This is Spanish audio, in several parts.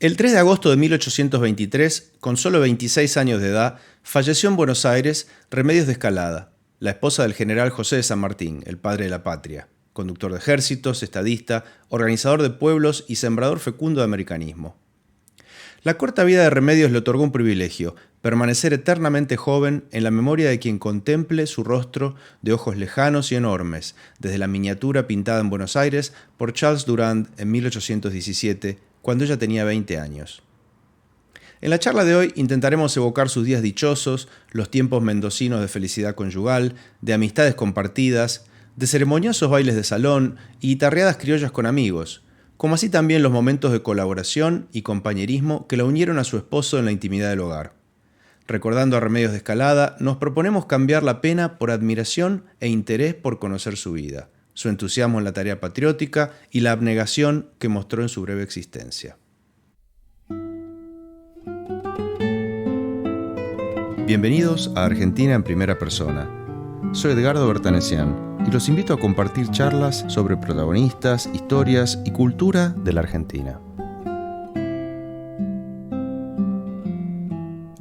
El 3 de agosto de 1823, con solo 26 años de edad, falleció en Buenos Aires Remedios de Escalada, la esposa del general José de San Martín, el padre de la patria, conductor de ejércitos, estadista, organizador de pueblos y sembrador fecundo de americanismo. La corta vida de Remedios le otorgó un privilegio: permanecer eternamente joven en la memoria de quien contemple su rostro de ojos lejanos y enormes, desde la miniatura pintada en Buenos Aires por Charles Durand en 1817, cuando ella tenía 20 años. En la charla de hoy intentaremos evocar sus días dichosos, los tiempos mendocinos de felicidad conyugal, de amistades compartidas, de ceremoniosos bailes de salón y guitarreadas criollas con amigos, como así también los momentos de colaboración y compañerismo que la unieron a su esposo en la intimidad del hogar. Recordando a Remedios de Escalada, nos proponemos cambiar la pena por admiración e interés por conocer su vida, su entusiasmo en la tarea patriótica y la abnegación que mostró en su breve existencia. Bienvenidos a Argentina en primera persona. Soy Edgardo Bertanesian y los invito a compartir charlas sobre protagonistas, historias y cultura de la Argentina.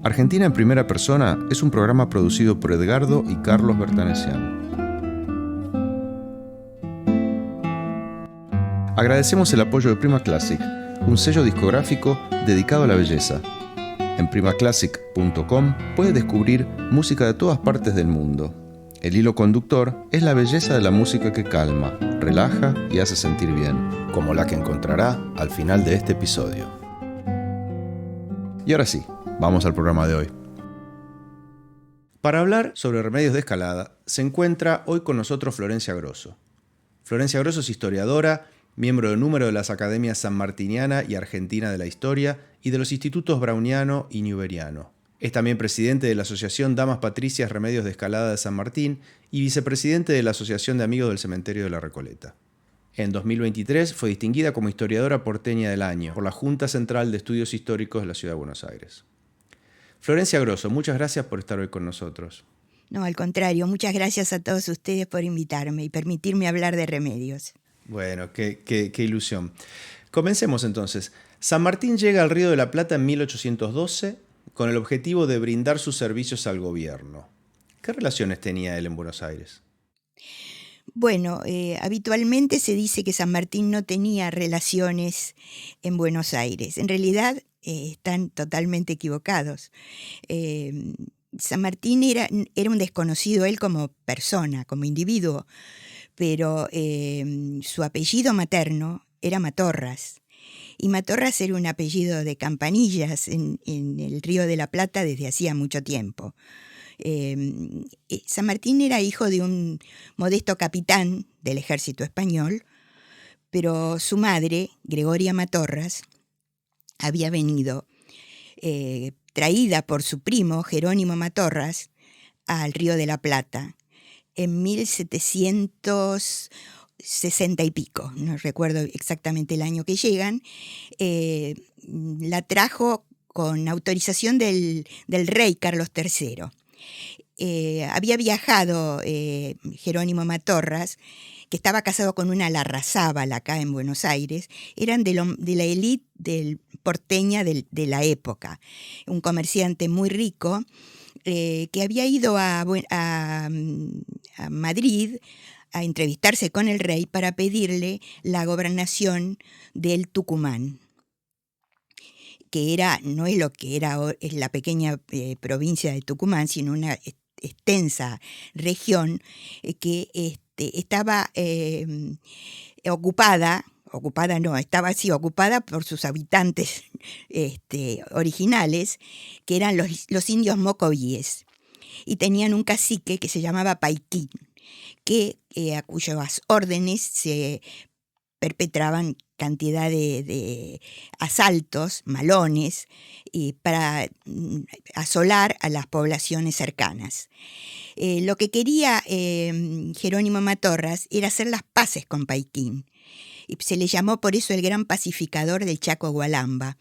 Argentina en primera persona es un programa producido por Edgardo y Carlos Bertanesian. Agradecemos el apoyo de Prima Classic, un sello discográfico dedicado a la belleza. En primaclassic.com puede descubrir música de todas partes del mundo. El hilo conductor es la belleza de la música que calma, relaja y hace sentir bien, como la que encontrará al final de este episodio. Y ahora sí, vamos al programa de hoy. Para hablar sobre Remedios de Escalada, se encuentra hoy con nosotros Florencia Grosso. Florencia Grosso es historiadora, miembro de número de las Academias Sanmartiniana y Argentina de la Historia y de los Institutos Browniano y Newberiano. Es también presidente de la Asociación Damas Patricias Remedios de Escalada de San Martín y vicepresidente de la Asociación de Amigos del Cementerio de la Recoleta. En 2023 fue distinguida como historiadora porteña del año por la Junta Central de Estudios Históricos de la Ciudad de Buenos Aires. Florencia Grosso, muchas gracias por estar hoy con nosotros. No, al contrario, muchas gracias a todos ustedes por invitarme y permitirme hablar de Remedios. Bueno, qué ilusión. Comencemos entonces. San Martín llega al Río de la Plata en 1812 con el objetivo de brindar sus servicios al gobierno. ¿Qué relaciones tenía él en Buenos Aires? Bueno, habitualmente se dice que San Martín no tenía relaciones en Buenos Aires. En realidad están totalmente equivocados. San Martín era un desconocido él como persona, como individuo, pero su apellido materno era Matorras. Y Matorras era un apellido de campanillas en el Río de la Plata desde hacía mucho tiempo. San Martín era hijo de un modesto capitán del ejército español, pero su madre, Gregoria Matorras, había venido traída por su primo, Jerónimo Matorras, al Río de la Plata en 1760 y pico, no recuerdo exactamente el año que llegan. La trajo con autorización del rey Carlos III. Había viajado Jerónimo Matorras, que estaba casado con una Larrazábal acá en Buenos Aires. Eran de la élite porteña de la época, un comerciante muy rico que había ido a Madrid a entrevistarse con el rey para pedirle la gobernación del Tucumán, que no es lo que es la pequeña provincia de Tucumán, sino una extensa región que estaba ocupada por sus habitantes originales, que eran los indios mocovíes, y tenían un cacique que se llamaba Paiquín, a cuyas órdenes se perpetraban cantidad de asaltos, malones, para asolar a las poblaciones cercanas. Lo que quería Jerónimo Matorras era hacer las paces con Paiquín, y se le llamó por eso el gran pacificador del Chaco Gualamba.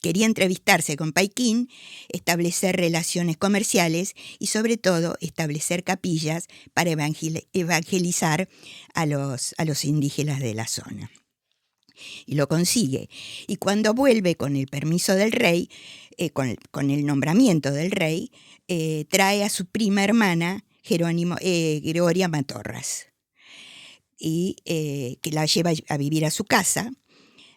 Quería entrevistarse con Paiquín, establecer relaciones comerciales y sobre todo establecer capillas para evangelizar a los indígenas de la zona. y lo consigue. Y cuando vuelve con el permiso del rey, con el nombramiento del rey, trae a su prima hermana, Gregoria Matorras, y que la lleva a vivir a su casa.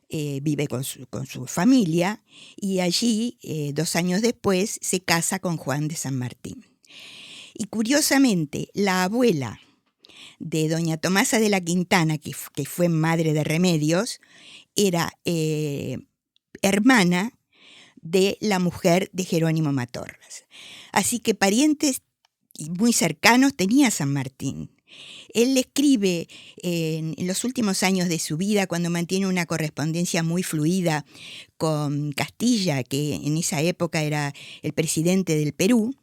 Vive con su familia, y allí, 2 años después, se casa con Juan de San Martín. Y curiosamente, la abuela de doña Tomasa de la Quintana, que fue madre de Remedios, era hermana de la mujer de Jerónimo Matorras. Así que parientes muy cercanos tenía San Martín. Él le escribe en los últimos años de su vida, cuando mantiene una correspondencia muy fluida con Castilla, que en esa época era el presidente del Perú,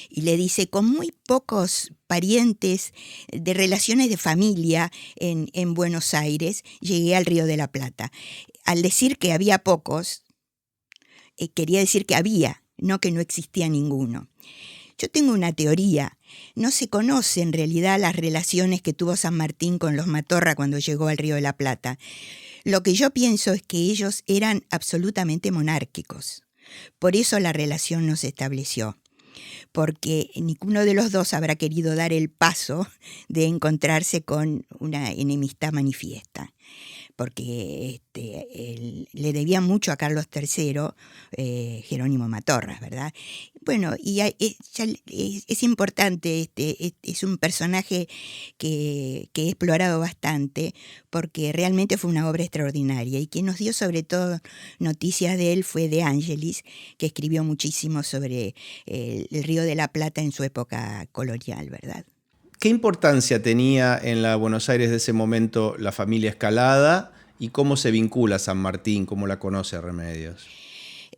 y le dice: con muy pocos parientes de relaciones de familia en Buenos Aires, llegué al Río de la Plata. Al decir que había pocos, quería decir que había, no que no existía ninguno. Yo tengo una teoría. No se conoce en realidad las relaciones que tuvo San Martín con los Matorra cuando llegó al Río de la Plata. Lo que yo pienso es que ellos eran absolutamente monárquicos. Por eso la relación no se estableció, porque ninguno de los dos habrá querido dar el paso de encontrarse con una enemistad manifiesta, porque él le debía mucho a Carlos III, Jerónimo Matorras, ¿verdad? Bueno, y es importante, es un personaje que he explorado bastante, porque realmente fue una obra extraordinaria, y quien nos dio sobre todo noticias de él fue De Angelis, que escribió muchísimo sobre el Río de la Plata en su época colonial, ¿verdad? ¿Qué importancia tenía en la Buenos Aires de ese momento la familia Escalada y cómo se vincula San Martín, cómo la conoce Remedios?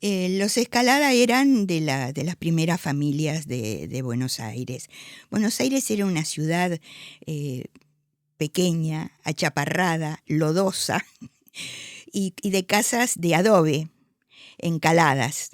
Los Escalada eran de las primeras familias de Buenos Aires. Buenos Aires era una ciudad pequeña, achaparrada, lodosa, y de casas de adobe, encaladas,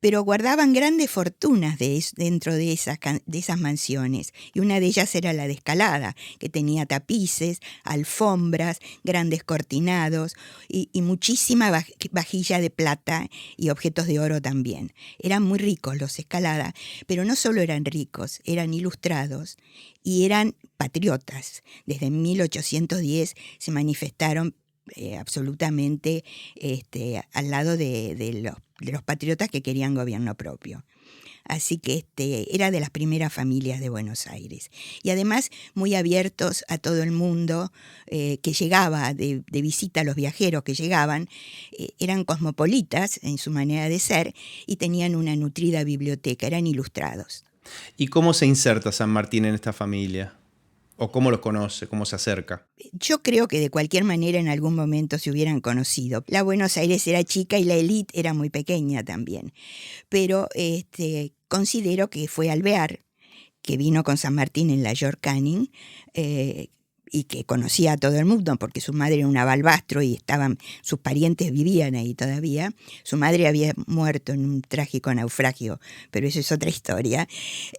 pero guardaban grandes fortunas dentro de esas mansiones, y una de ellas era la de Escalada, que tenía tapices, alfombras, grandes cortinados y muchísima vajilla de plata y objetos de oro también. Eran muy ricos los Escalada, pero no solo eran ricos, eran ilustrados y eran patriotas. Desde 1810 se manifestaron absolutamente al lado de los patriotas que querían gobierno propio. Así que era de las primeras familias de Buenos Aires. Y además muy abiertos a todo el mundo que llegaba de visita, a los viajeros que llegaban. Eran cosmopolitas en su manera de ser y tenían una nutrida biblioteca, eran ilustrados. ¿Y cómo se inserta San Martín en esta familia? ¿O cómo los conoce? ¿Cómo se acerca? Yo creo que de cualquier manera en algún momento se hubieran conocido. La Buenos Aires era chica y la élite era muy pequeña también. Pero considero que fue Alvear, que vino con San Martín en la York Canning, y que conocía a todo el mundo porque su madre era una Balbastro y sus parientes vivían ahí todavía. Su madre había muerto en un trágico naufragio, pero eso es otra historia.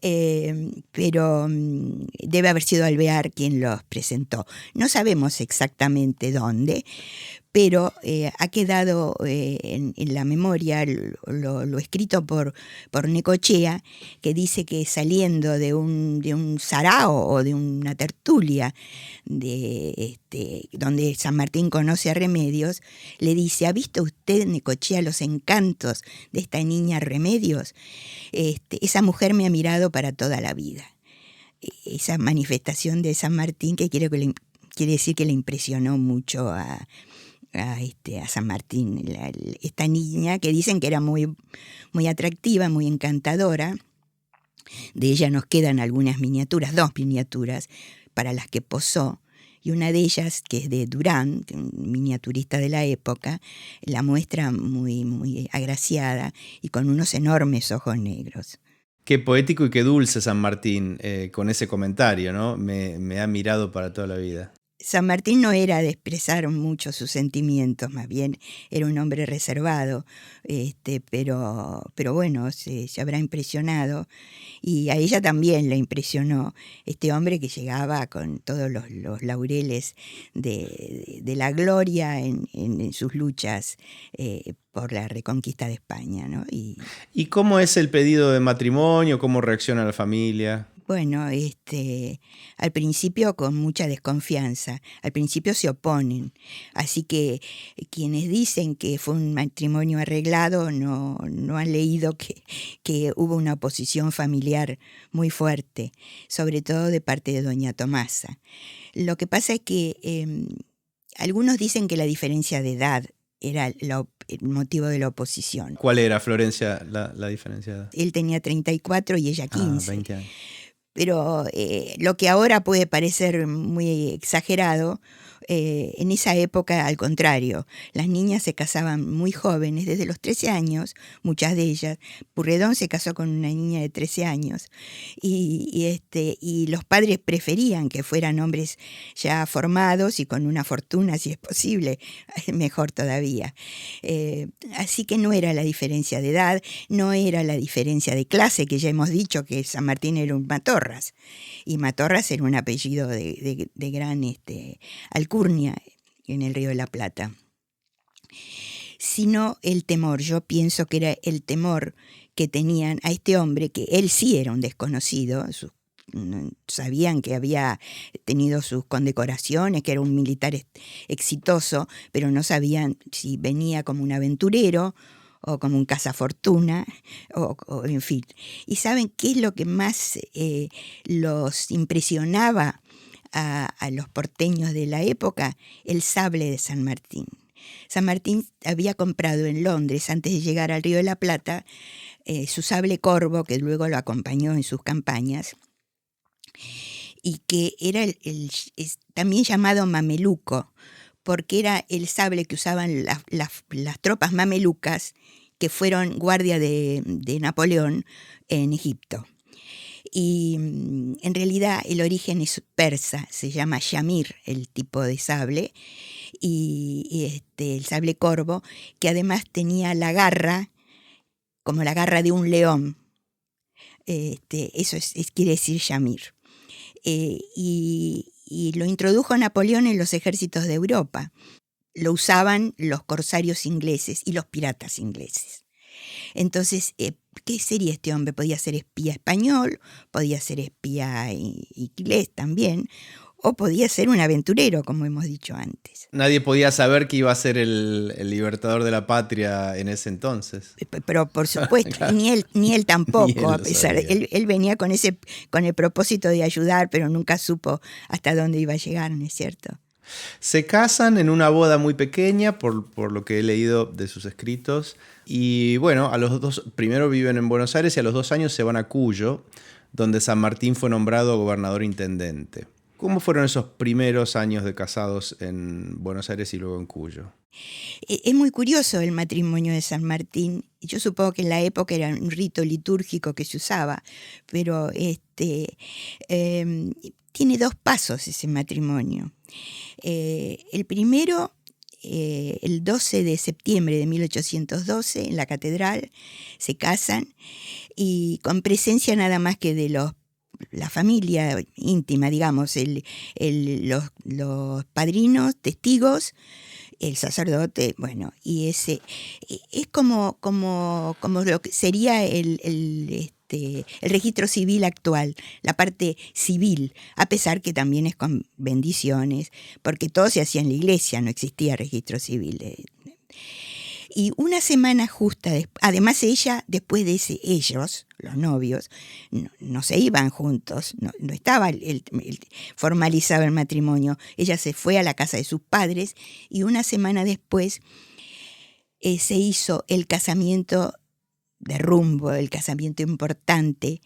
Pero debe haber sido Alvear quien los presentó. No sabemos exactamente dónde, pero ha quedado en la memoria lo escrito por Necochea, que dice que saliendo de un sarao o de una tertulia donde San Martín conoce a Remedios, le dice: ¿ha visto usted, Necochea, los encantos de esta niña Remedios? Esa mujer me ha mirado para toda la vida. Esa manifestación de San Martín que quiere decir que le impresionó mucho a San Martín, esta niña que dicen que era muy, muy atractiva, muy encantadora. De ella nos quedan algunas miniaturas, 2 miniaturas para las que posó, y una de ellas, que es de Durán, un miniaturista de la época, la muestra muy, muy agraciada y con unos enormes ojos negros. Qué poético y qué dulce San Martín, con ese comentario, ¿no? Me ha mirado para toda la vida. San Martín no era de expresar mucho sus sentimientos, más bien era un hombre reservado, pero bueno, se habrá impresionado, y a ella también la impresionó este hombre que llegaba con todos los laureles de la gloria en sus luchas por la reconquista de España, ¿no? ¿Y cómo es el pedido de matrimonio? ¿Cómo reacciona la familia? Bueno, al principio con mucha desconfianza, al principio se oponen, así que quienes dicen que fue un matrimonio arreglado no han leído que hubo una oposición familiar muy fuerte, sobre todo de parte de doña Tomasa. Lo que pasa es que algunos dicen que la diferencia de edad era el motivo de la oposición. ¿Cuál era, Florencia, la diferencia? Él tenía 34 y ella 15. 20 años. Pero lo que ahora puede parecer muy exagerado, en esa época al contrario, las niñas se casaban muy jóvenes, desde los 13 años, muchas de ellas. Purredón se casó con una niña de 13 años y los padres preferían que fueran hombres ya formados y con una fortuna, si es posible, mejor todavía. Así que no era la diferencia de edad, no era la diferencia de clase, que ya hemos dicho que San Martín era un Matorras, y Matorras era un apellido de gran alcurnia en el Río de la Plata, sino el temor. Yo pienso que era el temor que tenían a este hombre, que él sí era un desconocido. Sabían que había tenido sus condecoraciones, que era un militar exitoso, pero no sabían si venía como un aventurero o como un cazafortuna, o en fin. ¿Y saben qué es lo que más los impresionaba a los porteños de la época? El sable de San Martín. San Martín había comprado en Londres, antes de llegar al Río de la Plata, su sable corvo, que luego lo acompañó en sus campañas, y que era también llamado mameluco, porque era el sable que usaban las tropas mamelucas que fueron guardia de Napoleón en Egipto. Y en realidad el origen es persa, se llama shamir el tipo de sable, y el sable corvo, que además tenía la garra como la garra de un león. Eso quiere decir shamir. Y lo introdujo Napoleón en los ejércitos de Europa. Lo usaban los corsarios ingleses y los piratas ingleses. Entonces, ¿qué sería este hombre? Podía ser espía español, podía ser espía inglés también, o podía ser un aventurero, como hemos dicho antes. Nadie podía saber que iba a ser el libertador de la patria en ese entonces. Pero por supuesto, claro. ni él tampoco, ni él a pesar de él venía con el propósito de ayudar, pero nunca supo hasta dónde iba a llegar, ¿no es cierto? Se casan en una boda muy pequeña, por lo que he leído de sus escritos. Y bueno, primero viven en Buenos Aires y a los 2 años se van a Cuyo, donde San Martín fue nombrado gobernador intendente. ¿Cómo fueron esos primeros años de casados en Buenos Aires y luego en Cuyo? Es muy curioso el matrimonio de San Martín. Yo supongo que en la época era un rito litúrgico que se usaba, pero tiene 2 pasos ese matrimonio. El primero, el 12 de septiembre de 1812, en la catedral, se casan y con presencia nada más que de la familia íntima, digamos, los padrinos, testigos, el sacerdote, bueno, y ese es como lo que sería el registro civil actual, la parte civil, a pesar que también es con bendiciones, porque todo se hacía en la iglesia, no existía registro civil. Y una semana justa, además ella, después de ellos, los novios, no se iban juntos, no estaba formalizado el matrimonio. Ella se fue a la casa de sus padres y una semana después se hizo el casamiento de rumbo, el casamiento importante,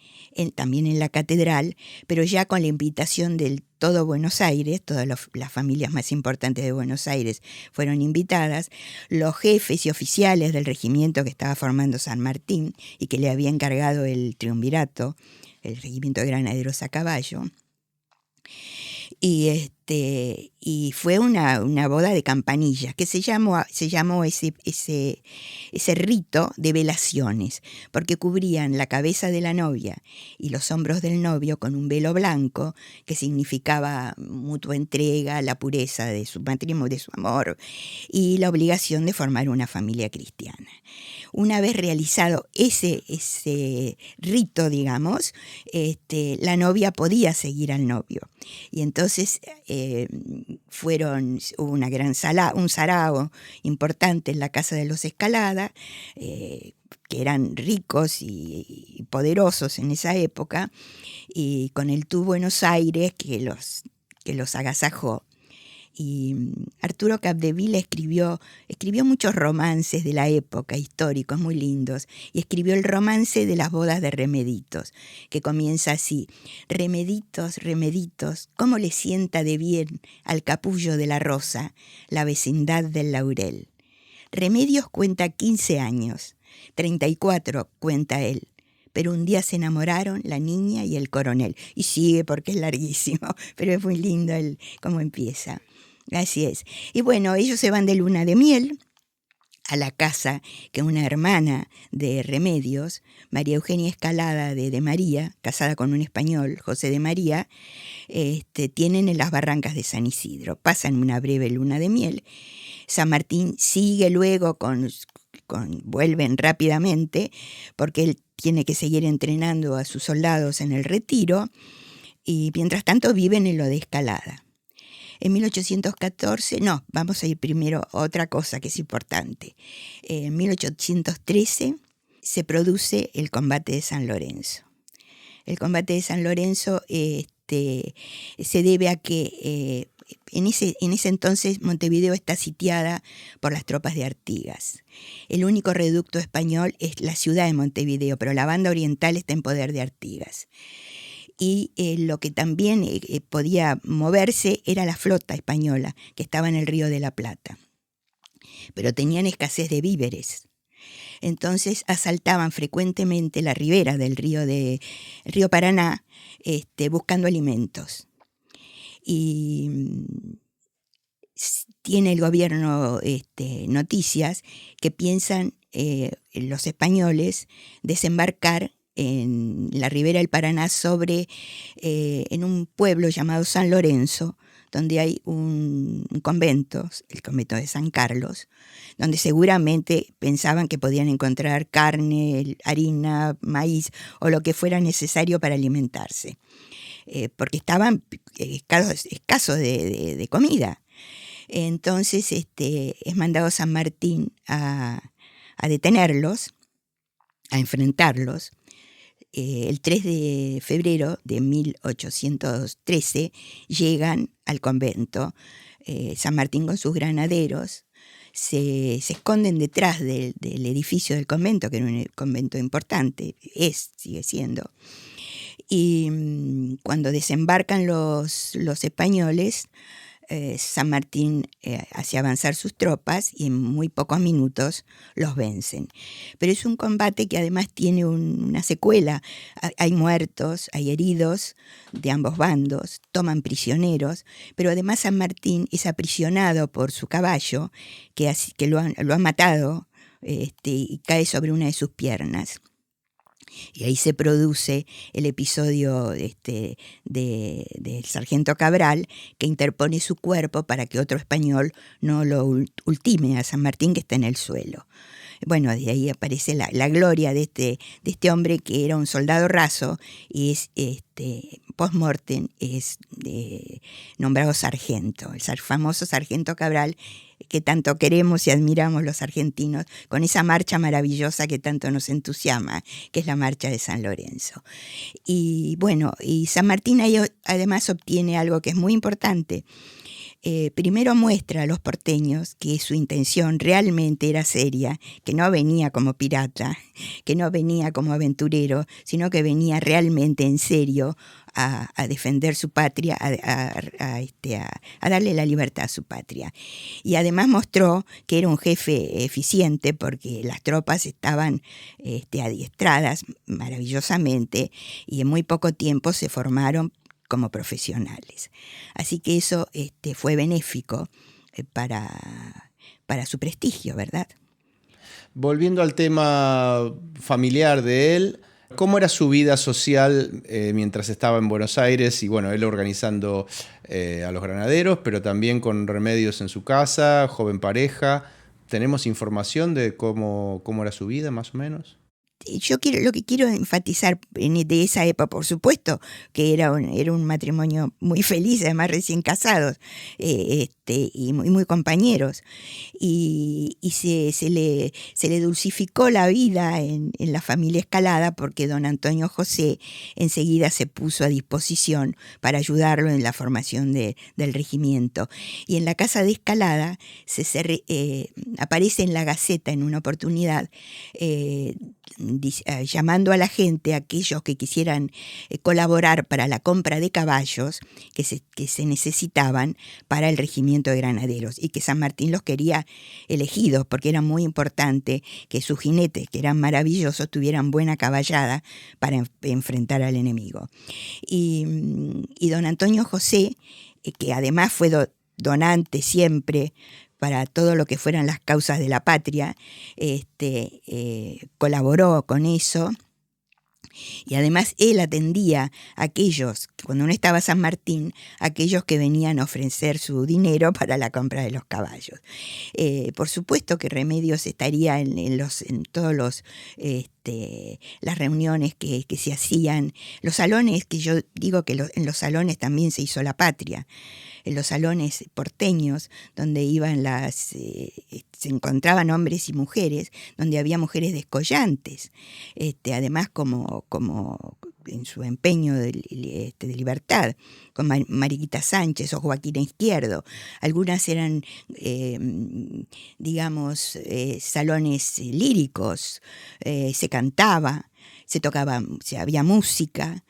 también en la catedral, pero ya con la invitación del todo Buenos Aires. Todas las familias más importantes de Buenos Aires fueron invitadas, los jefes y oficiales del regimiento que estaba formando San Martín y que le había encargado el triunvirato, el regimiento de granaderos a caballo. Y Y fue una boda de campanillas, que se llamó ese rito de velaciones, porque cubrían la cabeza de la novia y los hombros del novio con un velo blanco, que significaba mutua entrega, la pureza de su matrimonio, de su amor, y la obligación de formar una familia cristiana. Una vez realizado ese rito, digamos, la novia podía seguir al novio. Y entonces hubo un sarao importante en la casa de los Escalada, que eran ricos y poderosos en esa época, y con el Tú Buenos Aires que los agasajó. Y Arturo Capdevila escribió muchos romances de la época, históricos, muy lindos, y escribió el romance de las bodas de Remeditos, que comienza así: Remeditos, Remeditos, cómo le sienta de bien al capullo de la rosa la vecindad del laurel. Remedios cuenta 15 años, 34 cuenta él, pero un día se enamoraron la niña y el coronel. Y sigue porque es larguísimo, pero es muy lindo cómo empieza. Así es. Y bueno, ellos se van de luna de miel a la casa que una hermana de Remedios, María Eugenia Escalada de María, casada con un español, José de María, tienen en las barrancas de San Isidro. Pasan una breve luna de miel. San Martín sigue luego vuelven rápidamente, porque él tiene que seguir entrenando a sus soldados en el retiro, y mientras tanto viven en lo de Escalada. En 1814, vamos a ir primero a otra cosa que es importante. En 1813 se produce el combate de San Lorenzo. El combate de San Lorenzo se debe a que en ese entonces Montevideo está sitiada por las tropas de Artigas. El único reducto español es la ciudad de Montevideo, pero la banda oriental está en poder de Artigas. Y lo que también podía moverse era la flota española, que estaba en el Río de la Plata. Pero tenían escasez de víveres. Entonces asaltaban frecuentemente la ribera del río Paraná, buscando alimentos. Y tiene el gobierno noticias que piensan los españoles desembarcar en la ribera del Paraná en un pueblo llamado San Lorenzo, donde hay un convento, el convento de San Carlos, donde seguramente pensaban que podían encontrar carne, harina, maíz o lo que fuera necesario para alimentarse, porque estaban escasos de comida. Entonces es mandado San Martín a detenerlos, a enfrentarlos. El 3 de febrero de 1813 llegan al convento. San Martín con sus granaderos se esconden detrás del edificio del convento, que era un convento importante, sigue siendo. Y cuando desembarcan los españoles, San Martín hace avanzar sus tropas y en muy pocos minutos los vencen. Pero es un combate que además tiene una secuela. Hay muertos, hay heridos de ambos bandos, toman prisioneros, pero además San Martín es aprisionado por su caballo, que lo han matado, y cae sobre una de sus piernas. Y ahí se produce el episodio del sargento Cabral, que interpone su cuerpo para que otro español no lo ultime a San Martín, que está en el suelo. Bueno, de ahí aparece la gloria de este hombre, que era un soldado raso y es post-mortem es nombrado sargento, el famoso sargento Cabral, que tanto queremos y admiramos los argentinos, con esa marcha maravillosa que tanto nos entusiasma, que es la marcha de San Lorenzo. Y bueno, y San Martín ahí además obtiene algo que es muy importante. Primero muestra a los porteños que su intención realmente era seria, que no venía como pirata, que no venía como aventurero, sino que venía realmente en serio a defender su patria, a darle la libertad a su patria. Y además mostró que era un jefe eficiente, porque las tropas estaban adiestradas maravillosamente y en muy poco tiempo se formaron como profesionales. Así que eso fue benéfico para su prestigio, ¿verdad? Volviendo al tema familiar de él, ¿cómo era su vida social mientras estaba en Buenos Aires? Y bueno, él organizando a los granaderos, pero también con Remedios en su casa, joven pareja. ¿Tenemos información de cómo era su vida, más o menos? Lo que quiero enfatizar de esa época, por supuesto, que era un matrimonio muy feliz, además recién casados, y muy compañeros. Y se le dulcificó la vida en la familia Escalada, porque don Antonio José enseguida se puso a disposición para ayudarlo en la formación del regimiento. Y en la casa de Escalada aparece en la Gaceta en una oportunidad, llamando a la gente, a aquellos que quisieran colaborar para la compra de caballos que se necesitaban para el regimiento de granaderos, y que San Martín los quería elegidos porque era muy importante que sus jinetes, que eran maravillosos, tuvieran buena caballada para enfrentar al enemigo. Y don Antonio José, que además fue donante siempre para todo lo que fueran las causas de la patria, colaboró con eso. Y además él atendía a aquellos, cuando no estaba San Martín, aquellos que venían a ofrecer su dinero para la compra de los caballos. Por supuesto que Remedios estaría en todos las reuniones que se hacían, los salones, que yo digo que en los salones también se hizo la patria, en los salones porteños, donde se encontraban hombres y mujeres, donde había mujeres descollantes, además como en su empeño de libertad, con Mariquita Sánchez o Joaquina Izquierdo. Algunas eran, salones líricos, se cantaba, se tocaba, había música.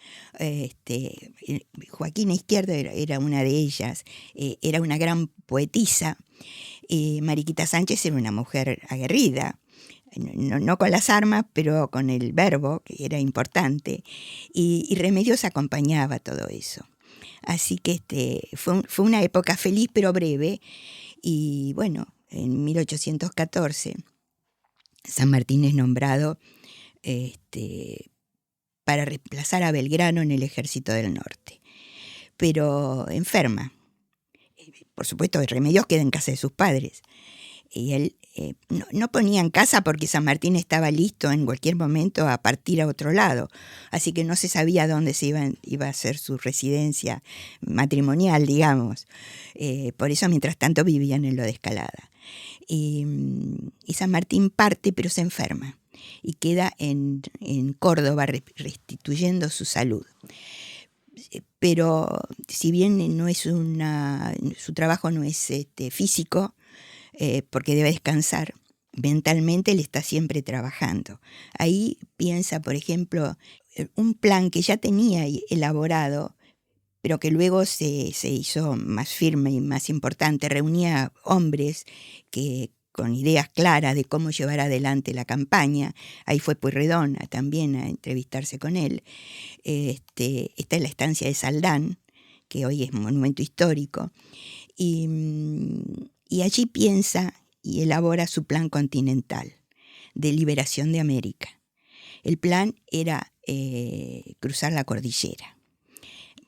Joaquina Izquierdo era una de ellas, era una gran poetisa. Mariquita Sánchez era una mujer aguerrida, no con las armas, pero con el verbo, que era importante, y Remedios acompañaba todo eso. Así que fue una época feliz pero breve, y bueno, en 1814 San Martín es nombrado para reemplazar a Belgrano en el Ejército del Norte, pero enferma. Por supuesto, Remedios queda en casa de sus padres, y él no ponía en casa porque San Martín estaba listo en cualquier momento a partir a otro lado, así que no se sabía dónde iba a ser su residencia matrimonial, digamos. Por eso, mientras tanto, vivían en lo de Escalada. Y San Martín parte, pero se enferma y queda en Córdoba restituyendo su salud. Pero si bien no es su trabajo no es físico, porque debe descansar, mentalmente él está siempre trabajando. Ahí piensa, por ejemplo, un plan que ya tenía elaborado, pero que luego se hizo más firme y más importante. Reunía hombres con ideas claras de cómo llevar adelante la campaña. Ahí fue Pueyrredón también a entrevistarse con él. Está en la estancia de Saldán, que hoy es monumento histórico, y allí piensa y elabora su plan continental de liberación de América. El plan era cruzar la cordillera.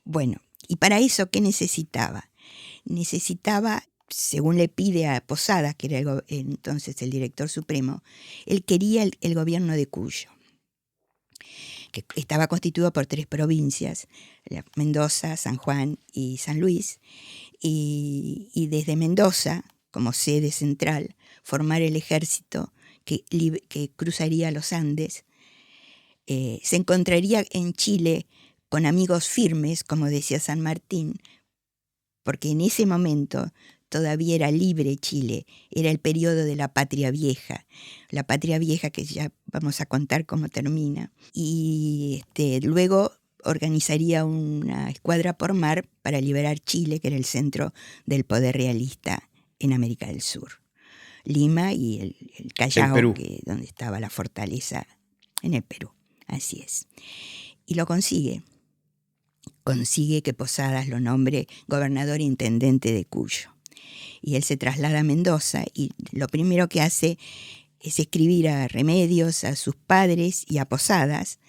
Bueno, y para eso, ¿qué necesitaba? Necesitaba, según le pide a Posadas, que era entonces el director supremo, él quería el gobierno de Cuyo, que estaba constituido por 3 provincias, Mendoza, San Juan y San Luis, y desde Mendoza, como sede central, formar el ejército que cruzaría los Andes. Se encontraría en Chile con amigos firmes, como decía San Martín, porque en ese momento todavía era libre Chile, era el periodo de la Patria Vieja, que ya vamos a contar cómo termina. Y luego organizaría una escuadra por mar para liberar Chile, que era el centro del poder realista en América del Sur. Lima y el Callao, donde estaba la fortaleza en el Perú. Así es. Y lo consigue. consigue que Posadas lo nombre gobernador intendente de Cuyo. Y él se traslada a Mendoza y lo primero que hace es escribir a Remedios, a sus padres y a Posadas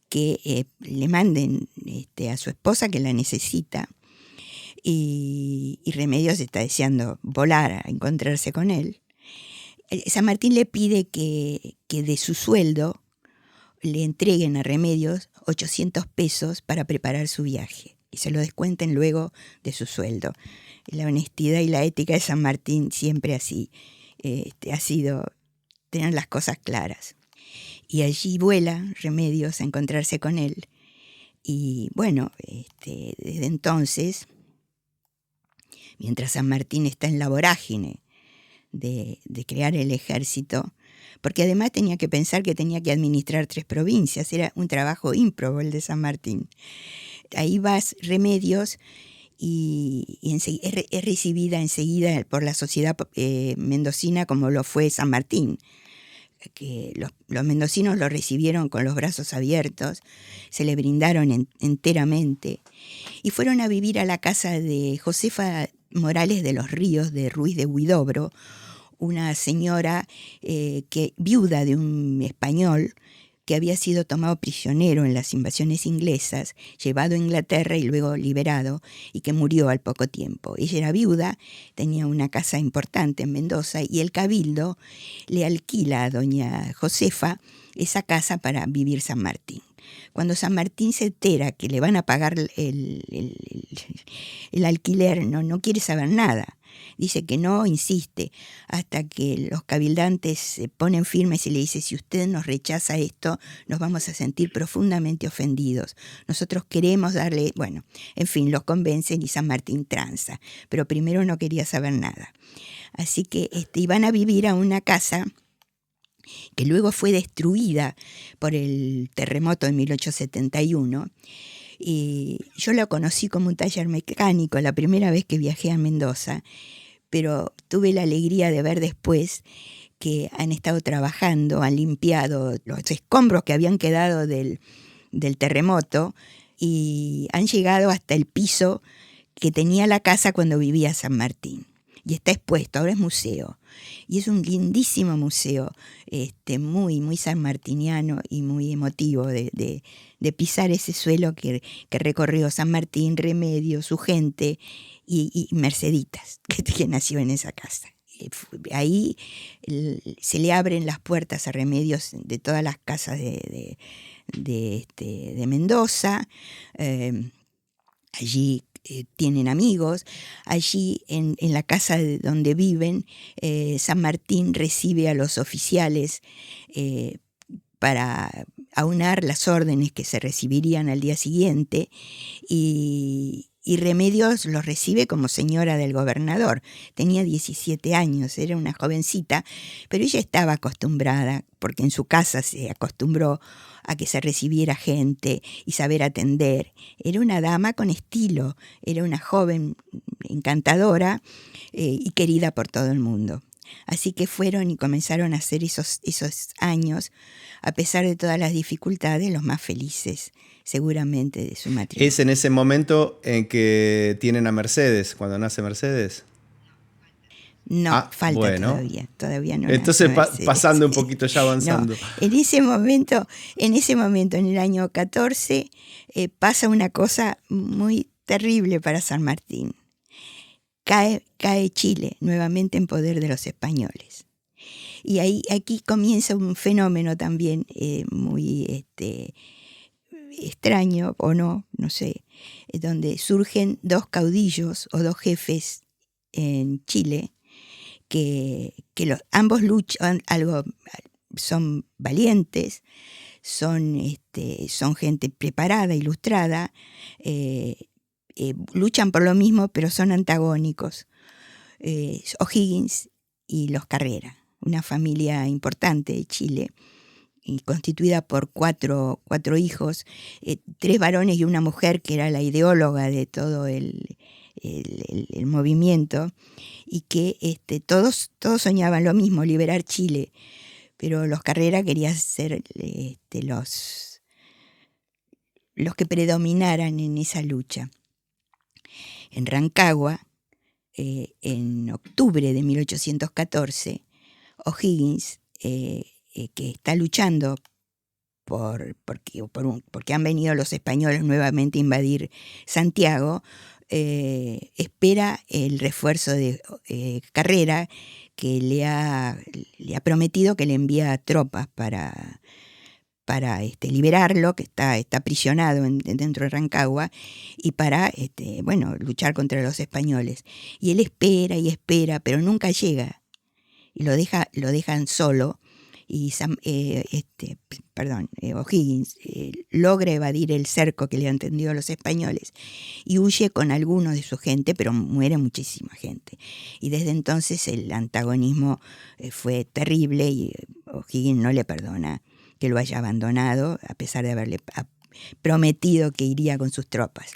que le manden a su esposa, que la necesita. Y Remedios está deseando volar a encontrarse con él. San Martín le pide que de su sueldo le entreguen a Remedios 800 pesos para preparar su viaje y se lo descuenten luego de su sueldo. La honestidad y la ética de San Martín siempre así ha sido tener las cosas claras. Y allí vuela Remedios a encontrarse con él. Y bueno, desde entonces, mientras San Martín está en la vorágine de crear el ejército, porque además tenía que pensar que tenía que administrar 3 provincias, era un trabajo ímprobo el de San Martín. Ahí va Remedios y es recibida enseguida por la sociedad mendocina como lo fue San Martín, que los mendocinos lo recibieron con los brazos abiertos, se le brindaron enteramente y fueron a vivir a la casa de Josefa Morales de los Ríos de Ruiz de Huidobro, una señora viuda de un español que había sido tomado prisionero en las invasiones inglesas, llevado a Inglaterra y luego liberado, y que murió al poco tiempo. Ella era viuda, tenía una casa importante en Mendoza, y el cabildo le alquila a doña Josefa esa casa para vivir San Martín. Cuando San Martín se entera que le van a pagar el alquiler, no quiere saber nada. Dice que no, insiste, hasta que los cabildantes se ponen firmes y le dicen: si usted nos rechaza esto, nos vamos a sentir profundamente ofendidos. Nosotros queremos darle... Bueno, en fin, los convencen y San Martín tranza. Pero primero no quería saber nada. Así que iban a vivir a una casa que luego fue destruida por el terremoto de 1871. Y yo lo conocí como un taller mecánico la primera vez que viajé a Mendoza, pero tuve la alegría de ver después que han estado trabajando, han limpiado los escombros que habían quedado del terremoto y han llegado hasta el piso que tenía la casa cuando vivía San Martín. Y está expuesto, ahora es museo. Y es un lindísimo museo, muy, muy sanmartiniano y muy emotivo de pisar ese suelo que recorrió San Martín, Remedios, su gente y Merceditas, que nació en esa casa. Ahí se le abren las puertas a Remedios de todas las casas de Mendoza. Allí tienen amigos. Allí en la casa donde viven, San Martín recibe a los oficiales para aunar las órdenes que se recibirían al día siguiente, y Remedios los recibe como señora del gobernador. Tenía 17 años, era una jovencita, pero ella estaba acostumbrada, porque en su casa se acostumbró a que se recibiera gente y saber atender. Era una dama con estilo, era una joven encantadora y querida por todo el mundo. Así que fueron y comenzaron a hacer esos años, a pesar de todas las dificultades, los más felices, seguramente, de su matrimonio. ¿Es en ese momento en que tienen a Mercedes, cuando nace Mercedes? No, falta bueno. todavía no. Entonces, pasando un Sí. poquito, ya avanzando. No, en ese momento, en el año 14, pasa una cosa muy terrible para San Martín. Cae Chile nuevamente en poder de los españoles. Y aquí comienza un fenómeno también muy extraño, o no sé, donde surgen 2 caudillos o 2 jefes en Chile que ambos luchan algo, son valientes, son gente preparada, ilustrada, luchan por lo mismo, pero son antagónicos. O'Higgins y los Carrera, una familia importante de Chile, y constituida por cuatro hijos, 3 varones y una mujer que era la ideóloga de todo el movimiento, y que todos soñaban lo mismo, liberar Chile, pero los Carrera querían ser los que predominaran en esa lucha. En Rancagua, en octubre de 1814, O'Higgins, que está luchando porque han venido los españoles nuevamente a invadir Santiago, espera el refuerzo de Carrera, que le ha prometido que le envía tropas para liberarlo, que está aprisionado dentro de Rancagua, y para luchar contra los españoles. Y él espera y espera, pero nunca llega. Y lo dejan solo. Y O'Higgins logra evadir el cerco que le han tendido los españoles y huye con algunos de su gente, pero muere muchísima gente. Y desde entonces el antagonismo fue terrible y O'Higgins no le perdona que lo haya abandonado, a pesar de haberle prometido que iría con sus tropas.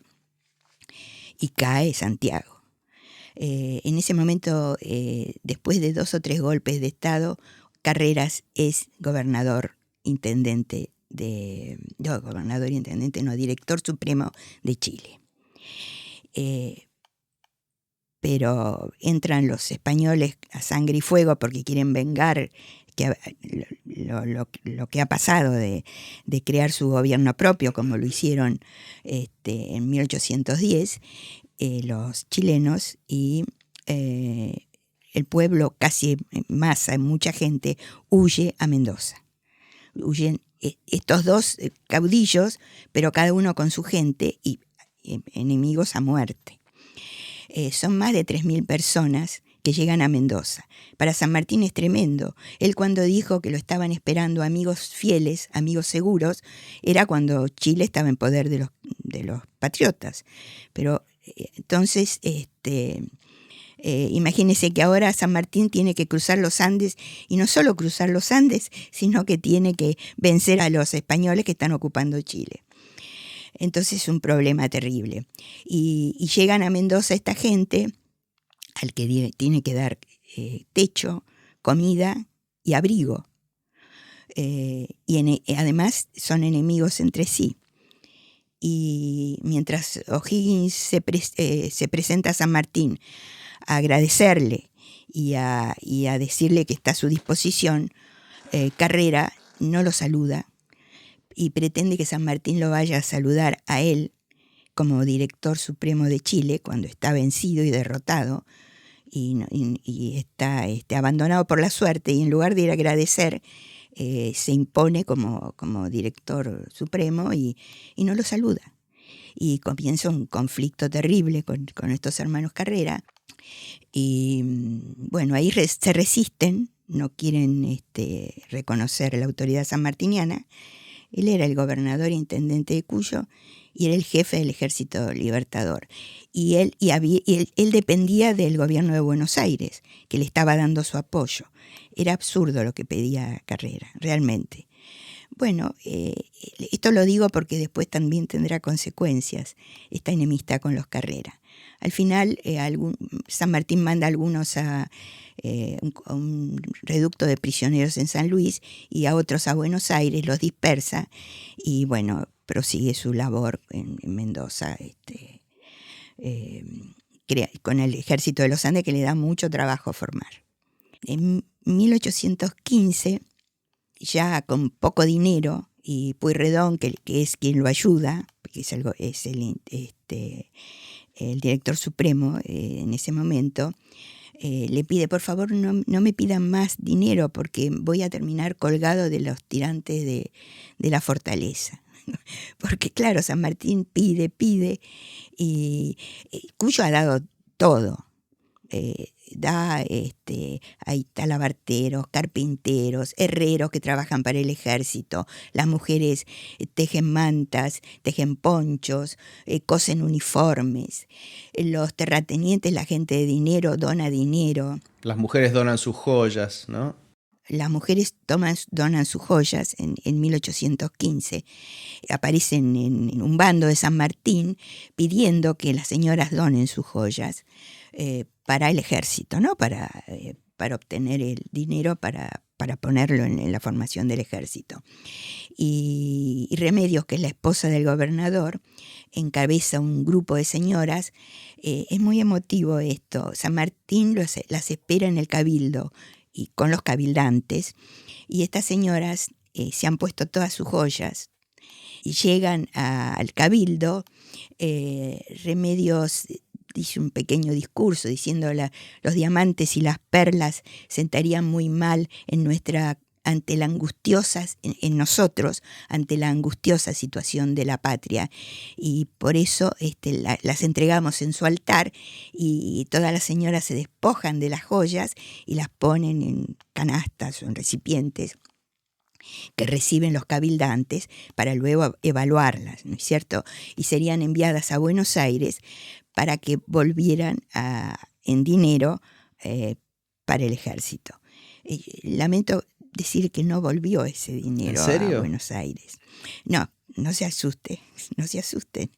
Y cae Santiago. En ese momento, después de 2 o 3 golpes de Estado, Carreras es director supremo de Chile. Pero entran los españoles a sangre y fuego porque quieren vengar lo que ha pasado de crear su gobierno propio, como lo hicieron en 1810 los chilenos, y el pueblo, casi masa, mucha gente, huye a Mendoza. Huyen estos 2 caudillos, pero cada uno con su gente, y enemigos a muerte. Son más de 3.000 personas que llegan a Mendoza. Para San Martín es tremendo. Él, cuando dijo que lo estaban esperando amigos fieles, amigos seguros, era cuando Chile estaba en poder de los patriotas. Pero entonces, imagínense que ahora San Martín tiene que cruzar los Andes, y no solo cruzar los Andes, sino que tiene que vencer a los españoles que están ocupando Chile. Entonces es un problema terrible. Y llegan a Mendoza esta gente al que tiene que dar techo, comida y abrigo. Además son enemigos entre sí. Y mientras O'Higgins se presenta a San Martín a agradecerle y a decirle que está a su disposición, Carrera no lo saluda y pretende que San Martín lo vaya a saludar a él como director supremo de Chile, cuando está vencido y derrotado y está abandonado por la suerte, y en lugar de ir a agradecer, se impone como director supremo y no lo saluda. Y comienza un conflicto terrible con estos hermanos Carrera. Y bueno, ahí se resisten, no quieren reconocer la autoridad sanmartiniana. Él era el gobernador e intendente de Cuyo y era el jefe del Ejército Libertador. Y él dependía del gobierno de Buenos Aires, que le estaba dando su apoyo. Era absurdo lo que pedía Carrera, realmente. Bueno, esto lo digo porque después también tendrá consecuencias esta enemistad con los Carrera. Al final, San Martín manda a algunos a un reducto de prisioneros en San Luis y a otros a Buenos Aires, los dispersa y bueno, prosigue su labor en Mendoza con el Ejército de los Andes, que le da mucho trabajo formar. En 1815, ya con poco dinero, y Pueyrredón, que es quien lo ayuda, porque es el director supremo en ese momento, le pide: por favor, no me pidan más dinero porque voy a terminar colgado de los tirantes de la fortaleza. Porque claro, San Martín pide, y Cuyo ha dado todo. Hay talabarteros, carpinteros, herreros que trabajan para el ejército, las mujeres tejen mantas, tejen ponchos, cosen uniformes, los terratenientes, la gente de dinero, dona dinero. Las mujeres donan sus joyas, ¿no? Las mujeres donan sus joyas. En 1815 aparecen en un bando de San Martín pidiendo que las señoras donen sus joyas para el ejército, ¿no? Para obtener el dinero para para ponerlo en la formación del ejército. Y Remedios, que es la esposa del gobernador, encabeza un grupo de señoras. Es muy emotivo esto. San Martín las espera en el cabildo y con los cabildantes, y estas señoras se han puesto todas sus joyas y llegan al cabildo. Remedios dice un pequeño discurso diciendo los diamantes y las perlas sentarían muy mal ante la angustiosa, en nosotros, ante la angustiosa situación de la patria, y por eso las entregamos en su altar, y todas las señoras se despojan de las joyas y las ponen en canastas o en recipientes que reciben los cabildantes para luego evaluarlas, ¿no es cierto? Y serían enviadas a Buenos Aires para que volvieran en dinero para el ejército. Lamento decir que no volvió ese dinero a Buenos Aires. No se asusten, no se asusten.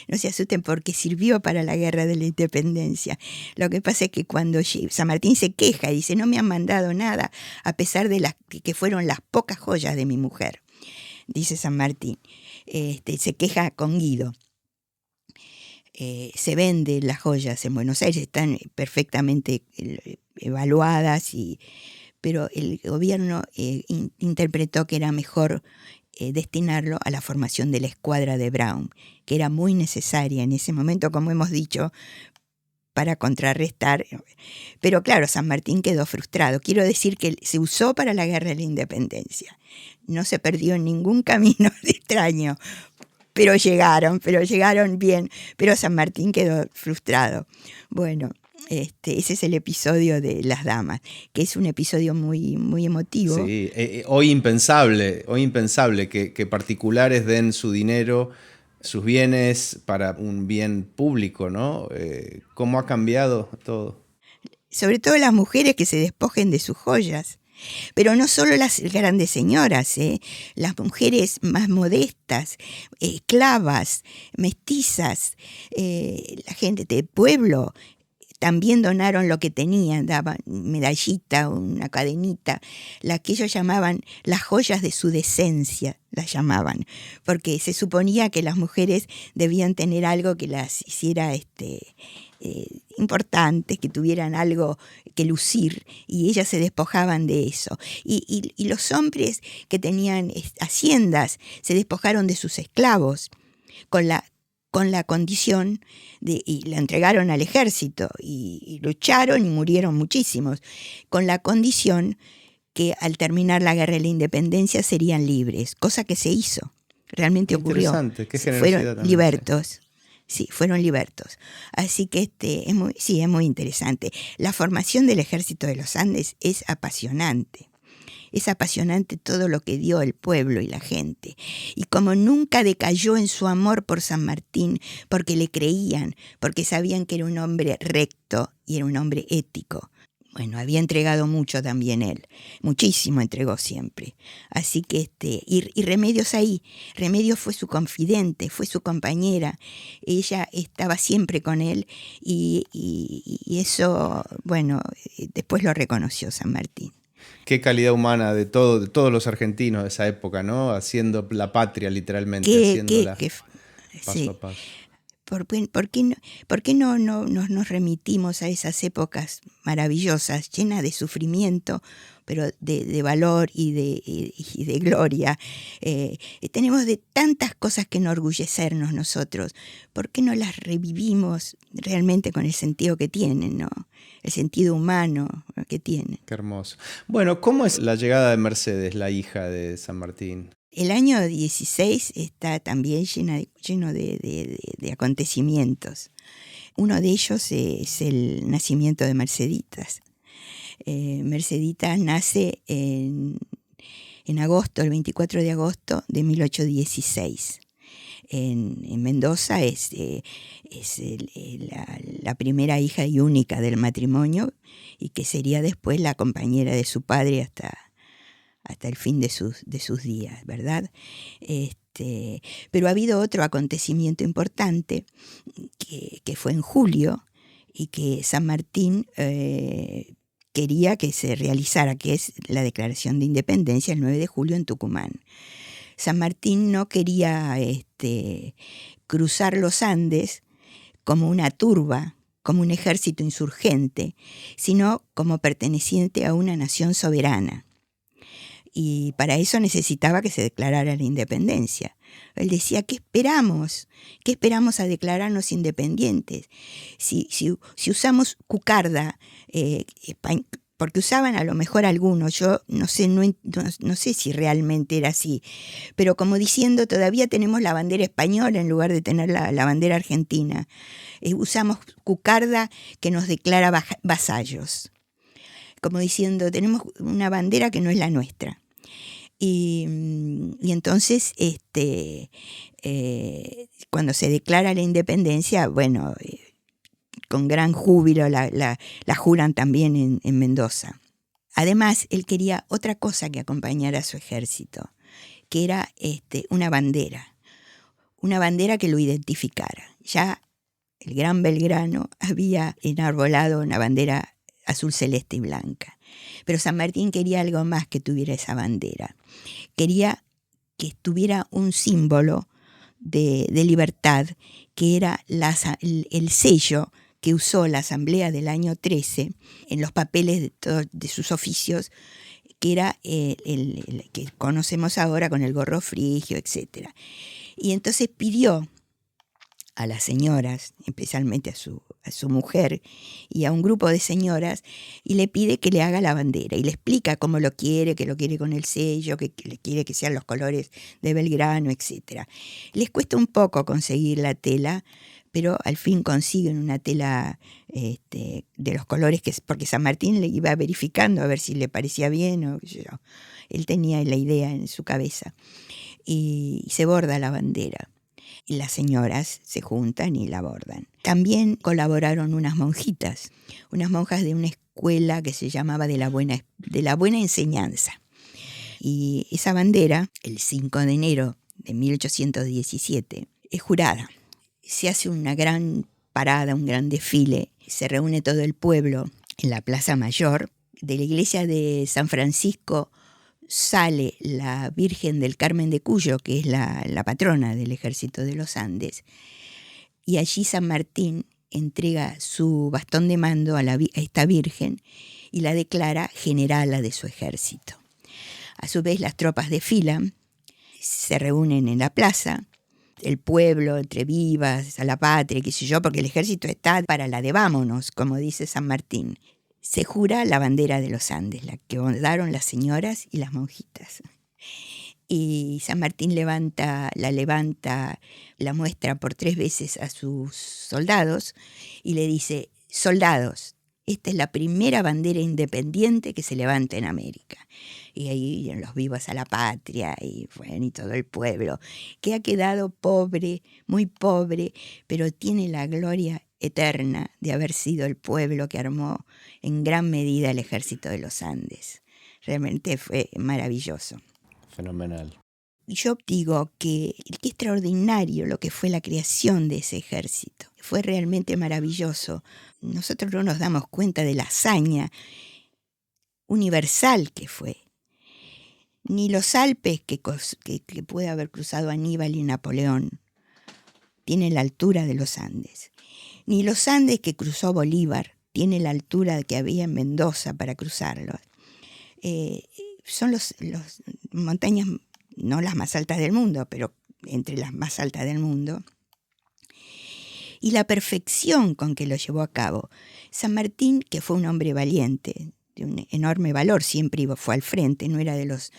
No se asusten, porque sirvió para la guerra de la independencia. Lo que pasa es que cuando San Martín se queja y dice: no me han mandado nada, a pesar de que fueron las pocas joyas de mi mujer, dice San Martín. Se queja con Guido. Se venden las joyas en Buenos Aires, están perfectamente evaluadas, pero el gobierno interpretó que era mejor destinarlo a la formación de la escuadra de Brown, que era muy necesaria en ese momento, como hemos dicho, para contrarrestar. Pero claro, San Martín quedó frustrado. Quiero decir que se usó para la guerra de la independencia. No se perdió en ningún camino extraño, pero llegaron bien. Pero San Martín quedó frustrado. Bueno, ese es el episodio de las damas, que es un episodio muy, muy emotivo. Sí, hoy impensable que particulares den su dinero, sus bienes para un bien público, ¿no? ¿Cómo ha cambiado todo? Sobre todo las mujeres que se despojen de sus joyas. Pero no solo las grandes señoras, las mujeres más modestas, esclavas, mestizas, la gente de pueblo, también donaron lo que tenían, daban medallita, una cadenita, la que ellos llamaban las joyas de su decencia, las llamaban, porque se suponía que las mujeres debían tener algo que las hiciera importantes, que tuvieran algo que lucir, y ellas se despojaban de eso. Y los hombres que tenían haciendas se despojaron de sus esclavos con la condición y la entregaron al ejército, y lucharon y murieron muchísimos, con la condición que al terminar la guerra de la independencia serían libres, cosa que se hizo, realmente ocurrió. Interesante, qué generosidad fueron también, libertos. Sí, fueron libertos. Así que es muy interesante. La formación del ejército de los Andes es apasionante. Es apasionante todo lo que dio el pueblo y la gente. Y como nunca decayó en su amor por San Martín, porque le creían, porque sabían que era un hombre recto y era un hombre ético. Bueno, había entregado mucho también él, muchísimo entregó siempre. Así que y Remedios ahí, Remedios fue su confidente, fue su compañera, ella estaba siempre con él, y eso, bueno, después lo reconoció San Martín. Qué calidad humana de todos los argentinos de esa época, ¿no? Haciendo la patria, literalmente, haciéndola paso sí. a paso. ¿Por qué no nos remitimos a esas épocas maravillosas, llenas de sufrimiento, pero de valor y de gloria? Tenemos de tantas cosas que enorgullecernos nosotros. ¿Por qué no las revivimos realmente con el sentido que tienen, ¿no? El sentido humano que tienen. Qué hermoso. Bueno, ¿cómo es la llegada de Mercedes, la hija de San Martín? El año 16 está también lleno de acontecimientos. Uno de ellos es el nacimiento de Merceditas. Merceditas nace en agosto, el 24 de agosto de 1816. En Mendoza es la primera hija y única del matrimonio, y que sería después la compañera de su padre hasta el fin de sus días, ¿verdad? Pero ha habido otro acontecimiento importante que fue en julio, y que San Martín, que quería que se realizara, que es la Declaración de Independencia el 9 de julio en Tucumán. San Martín no quería cruzar los Andes como una turba, como un ejército insurgente, sino como perteneciente a una nación soberana. Y para eso necesitaba que se declarara la independencia. Él decía, ¿qué esperamos? ¿Qué esperamos a declararnos independientes? Si usamos cucarda, porque usaban a lo mejor algunos, yo no sé si realmente era así, pero como diciendo, todavía tenemos la bandera española en lugar de tener la bandera argentina. Usamos cucarda que nos declara vasallos. Como diciendo, tenemos una bandera que no es la nuestra. Y entonces, cuando se declara la independencia, bueno, con gran júbilo la juran también en Mendoza. Además, él quería otra cosa que acompañara a su ejército, que era una bandera que lo identificara. Ya el Gran Belgrano había enarbolado una bandera azul, celeste y blanca. Pero San Martín quería algo más que tuviera esa bandera. Quería que tuviera un símbolo de libertad, que era el sello que usó la Asamblea del año 13 en los papeles de sus oficios, que era el que conocemos ahora con el gorro frigio, etc. Y entonces pidió a las señoras, especialmente a su mujer y a un grupo de señoras, y le pide que le haga la bandera y le explica cómo lo quiere, que lo quiere con el sello, que le quiere que sean los colores de Belgrano, etc. Les cuesta un poco conseguir la tela, pero al fin consiguen una tela de los colores, porque San Martín le iba verificando a ver si le parecía bien o qué sé yo. Él tenía la idea en su cabeza y se borda la bandera. Y las señoras se juntan y la bordan. También colaboraron unas monjitas, unas monjas de una escuela que se llamaba de la buena enseñanza. Y esa bandera, el 5 de enero de 1817, es jurada. Se hace una gran parada, un gran desfile, se reúne todo el pueblo en la Plaza Mayor. De la iglesia de San Francisco sale la Virgen del Carmen de Cuyo, que es la patrona del Ejército de los Andes, y allí San Martín entrega su bastón de mando a esta Virgen y la declara generala de su ejército. A su vez, las tropas desfilan, se reúnen en la plaza, el pueblo entre vivas, a la patria, qué sé yo, porque el ejército está para la de vámonos, como dice San Martín. Se jura la bandera de los Andes, la que bordaron las señoras y las monjitas. Y San Martín la muestra por 3 veces a sus soldados y le dice, soldados, esta es la primera bandera independiente que se levanta en América. Y ahí los vivos a la patria y todo el pueblo, que ha quedado pobre, muy pobre, pero tiene la gloria eterna de haber sido el pueblo que armó en gran medida el Ejército de los Andes. Realmente fue maravilloso. Fenomenal. Yo digo que qué extraordinario lo que fue la creación de ese ejército. Fue realmente maravilloso. Nosotros no nos damos cuenta de la hazaña universal que fue. Ni los Alpes que puede haber cruzado Aníbal y Napoleón tienen la altura de los Andes. Ni los Andes que cruzó Bolívar tiene la altura que había en Mendoza para cruzarlos. Son las montañas, no las más altas del mundo, pero entre las más altas del mundo. Y la perfección con que lo llevó a cabo. San Martín, que fue un hombre valiente, de un enorme valor, siempre fue al frente, no era de los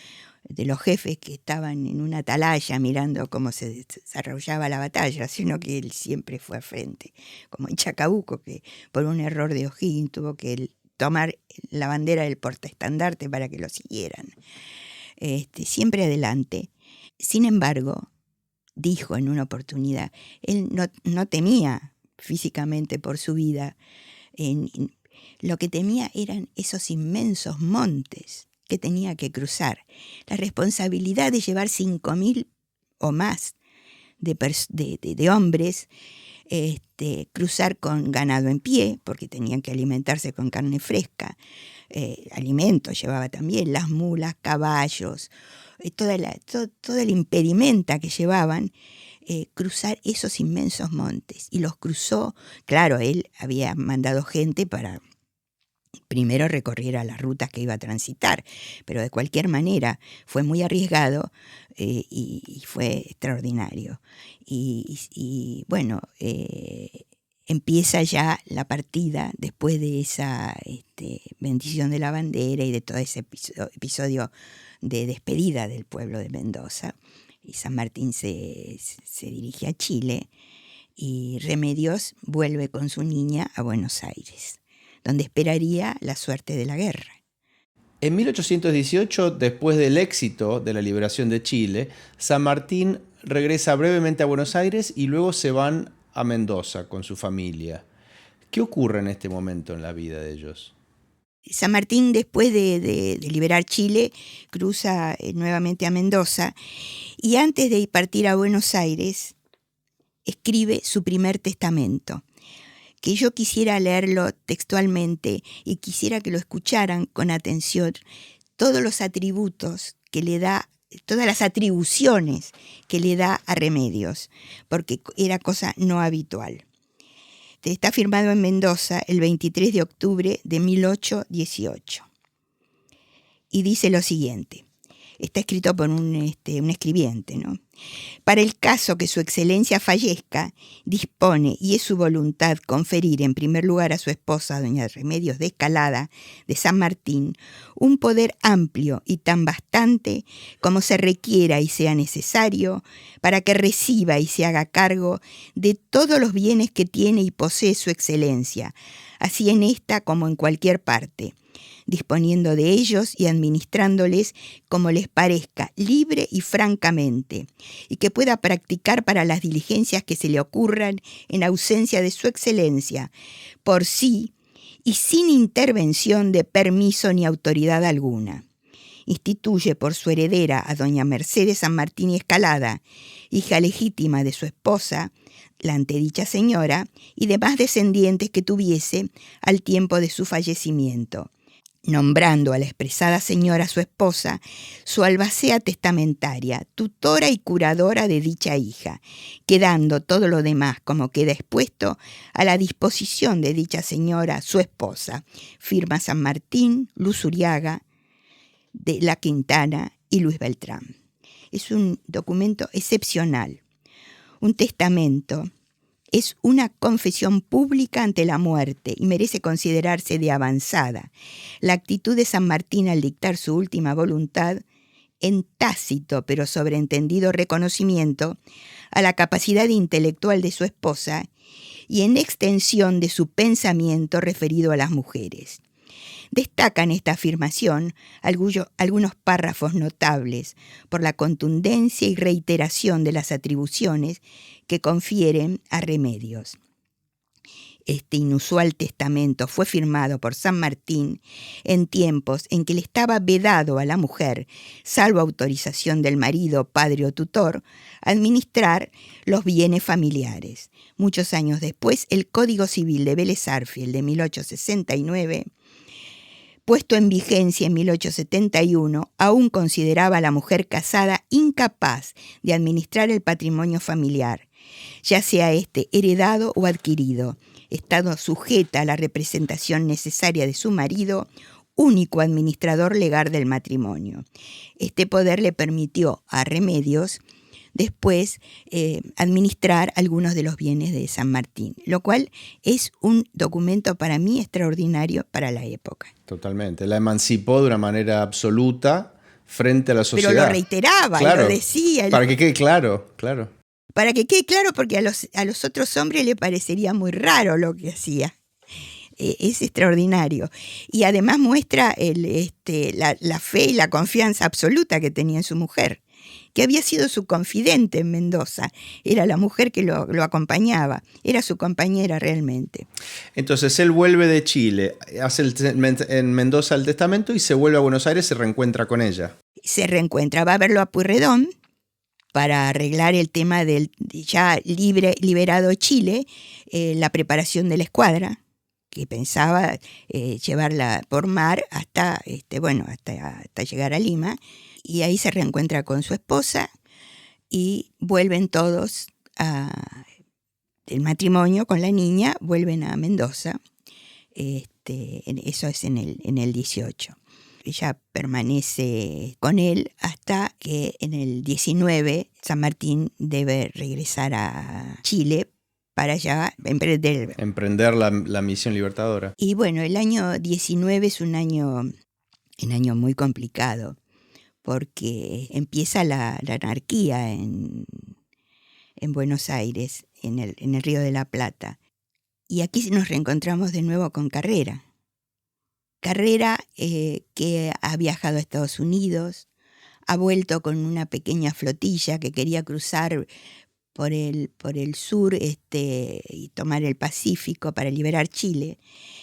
jefes que estaban en una atalaya mirando cómo se desarrollaba la batalla, sino que él siempre fue al frente, como en Chacabuco, que por un error de O'Higgins tuvo que tomar la bandera del portaestandarte para que lo siguieran. Siempre adelante. Sin embargo, dijo en una oportunidad, él no temía físicamente por su vida, lo que temía eran esos inmensos montes que tenía que cruzar, la responsabilidad de llevar 5.000 o más de hombres cruzar con ganado en pie, porque tenían que alimentarse con carne fresca, alimentos llevaba también, las mulas, caballos, toda la impedimenta que llevaban, cruzar esos inmensos montes. Y los cruzó, claro, él había mandado gente para primero recorriera las rutas que iba a transitar, pero de cualquier manera fue muy arriesgado y fue extraordinario. Y bueno, empieza ya la partida después de esa bendición de la bandera y de todo ese episodio de despedida del pueblo de Mendoza. Y San Martín se dirige a Chile y Remedios vuelve con su niña a Buenos Aires, donde esperaría la suerte de la guerra. En 1818, después del éxito de la liberación de Chile, San Martín regresa brevemente a Buenos Aires y luego se van a Mendoza con su familia. ¿Qué ocurre en este momento en la vida de ellos? San Martín, después de liberar Chile, cruza nuevamente a Mendoza y antes de partir a Buenos Aires, escribe su primer testamento, que yo quisiera leerlo textualmente y quisiera que lo escucharan con atención, todos los atributos que le da, todas las atribuciones que le da a Remedios, porque era cosa no habitual. Está firmado en Mendoza el 23 de octubre de 1818. Y dice lo siguiente. Está escrito por un escribiente, ¿no? Para el caso que su excelencia fallezca, dispone y es su voluntad conferir en primer lugar a su esposa, doña Remedios de Escalada, de San Martín, un poder amplio y tan bastante como se requiera y sea necesario para que reciba y se haga cargo de todos los bienes que tiene y posee su excelencia, así en esta como en cualquier parte, disponiendo de ellos y administrándoles como les parezca, libre y francamente, y que pueda practicar para las diligencias que se le ocurran en ausencia de su excelencia, por sí y sin intervención de permiso ni autoridad alguna. Instituye por su heredera a doña Mercedes San Martín y Escalada, hija legítima de su esposa, la antedicha señora, y demás descendientes que tuviese al tiempo de su fallecimiento, nombrando a la expresada señora su esposa, su albacea testamentaria, tutora y curadora de dicha hija, quedando todo lo demás como queda expuesto a la disposición de dicha señora su esposa. Firma San Martín, Luz Uriaga, de la Quintana y Luis Beltrán. Es un documento excepcional, un testamento. Es una confesión pública ante la muerte y merece considerarse de avanzada la actitud de San Martín al dictar su última voluntad, en tácito pero sobreentendido reconocimiento a la capacidad intelectual de su esposa y en extensión de su pensamiento referido a las mujeres. Destacan esta afirmación algunos párrafos notables por la contundencia y reiteración de las atribuciones que confieren a Remedios. Este inusual testamento fue firmado por San Martín en tiempos en que le estaba vedado a la mujer, salvo autorización del marido, padre o tutor, administrar los bienes familiares. Muchos años después, el Código Civil de Vélez Sarsfield de 1869, puesto en vigencia en 1871, aún consideraba a la mujer casada incapaz de administrar el patrimonio familiar, ya sea heredado o adquirido, estando sujeta a la representación necesaria de su marido, único administrador legal del matrimonio. Este poder le permitió a Remedios después administrar algunos de los bienes de San Martín, lo cual es un documento para mí extraordinario para la época. Totalmente, la emancipó de una manera absoluta frente a la sociedad. Pero lo reiteraba, claro, lo decía. Para que quede claro, claro. Para que quede claro, porque a los otros hombres le parecería muy raro lo que hacía. Es extraordinario. Y además muestra la fe y la confianza absoluta que tenía en su mujer, que había sido su confidente en Mendoza. Era la mujer que lo acompañaba, era su compañera realmente. Entonces él vuelve de Chile, hace en Mendoza el testamento y se vuelve a Buenos Aires y se reencuentra con ella. Se reencuentra, va a verlo a Pueyrredón para arreglar el tema del ya liberado Chile, la preparación de la escuadra, que pensaba llevarla por mar hasta llegar a Lima, y ahí se reencuentra con su esposa y vuelven todos el matrimonio con la niña, vuelven a Mendoza. Eso es en el 18. Ella permanece con él hasta que en el 19 San Martín debe regresar a Chile para ya emprender la misión libertadora. Y bueno, el año 19 es un año muy complicado, porque empieza la anarquía en Buenos Aires, en el Río de la Plata. Y aquí nos reencontramos de nuevo con Carrera. Carrera, que ha viajado a Estados Unidos, ha vuelto con una pequeña flotilla que quería cruzar por el sur y tomar el Pacífico para liberar Chile.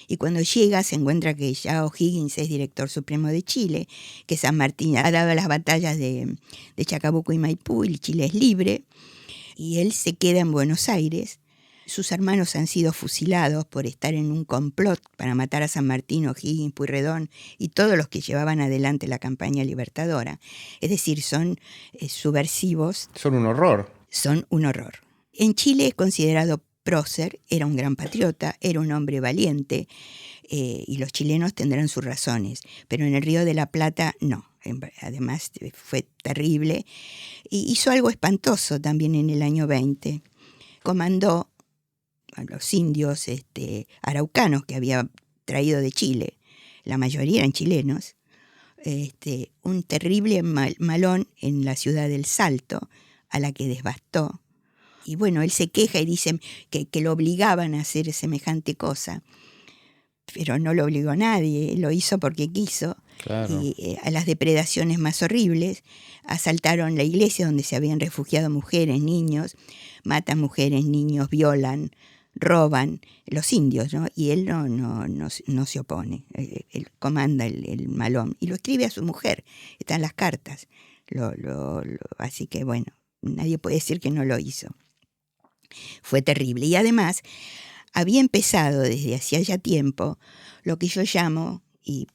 Y cuando llega se encuentra que ya O'Higgins es director supremo de Chile, que San Martín ha dado las batallas de Chacabuco y Maipú y Chile es libre, y él se queda en Buenos Aires. Sus hermanos han sido fusilados por estar en un complot para matar a San Martín, O'Higgins, Pueyrredón y todos los que llevaban adelante la campaña libertadora. Es decir, son subversivos. Son un horror. Son un horror. En Chile es considerado prócer, era un gran patriota, era un hombre valiente, y los chilenos tendrán sus razones, pero en el Río de la Plata no. Además fue terrible. Y hizo algo espantoso también en el año 20. Comandó a los indios araucanos que había traído de Chile, la mayoría eran chilenos, un terrible malón en la ciudad del Salto, a la que devastó. Y bueno, él se queja y dice que lo obligaban a hacer semejante cosa, pero no lo obligó a nadie, lo hizo porque quiso. Claro. Y a las depredaciones más horribles, asaltaron la iglesia donde se habían refugiado mujeres, niños, matan mujeres, niños, violan, roban, los indios, ¿no? Y él no se opone, él comanda el malón y lo escribe a su mujer, están las cartas, así que bueno, nadie puede decir que no lo hizo. Fue terrible y además había empezado desde hacía ya tiempo lo que yo llamo, y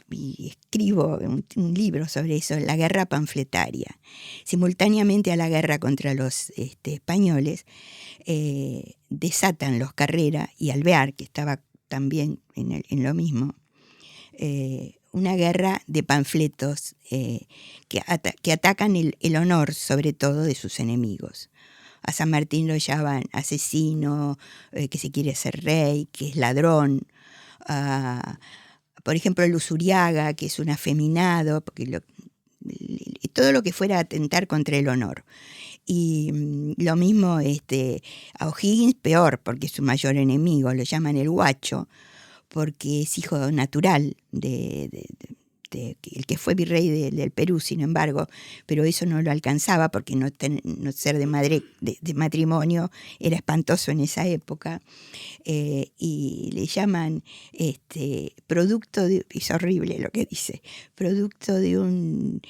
escribo un libro sobre eso, la guerra panfletaria. Simultáneamente a la guerra contra los españoles, desatan los Carrera y Alvear, que estaba también en lo mismo, una guerra de panfletos que atacan el honor, sobre todo, de sus enemigos. A San Martín lo llaman asesino, que se quiere ser rey, que es ladrón. Por ejemplo, el Usuriaga, que es un afeminado, porque todo lo que fuera a atentar contra el honor. Y lo mismo a O'Higgins, peor, porque es su mayor enemigo, lo llaman el Guacho, porque es hijo natural de el que fue virrey del Perú, sin embargo, pero eso no lo alcanzaba porque no ser de matrimonio era espantoso en esa época, y le llaman producto de, es horrible lo que dice, producto de un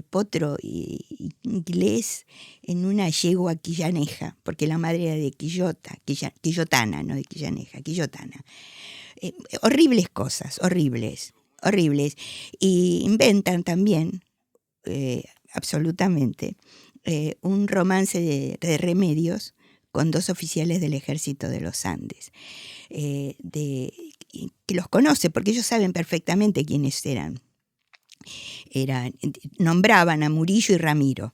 potro inglés en una yegua quillaneja, porque la madre era de quillotana, no de quillaneja, quillotana. Horribles cosas, horribles. Y inventan también, absolutamente, un romance de Remedios con dos oficiales del ejército de los Andes, que los conoce porque ellos saben perfectamente quiénes eran. Nombraban a Murillo y Ramiro.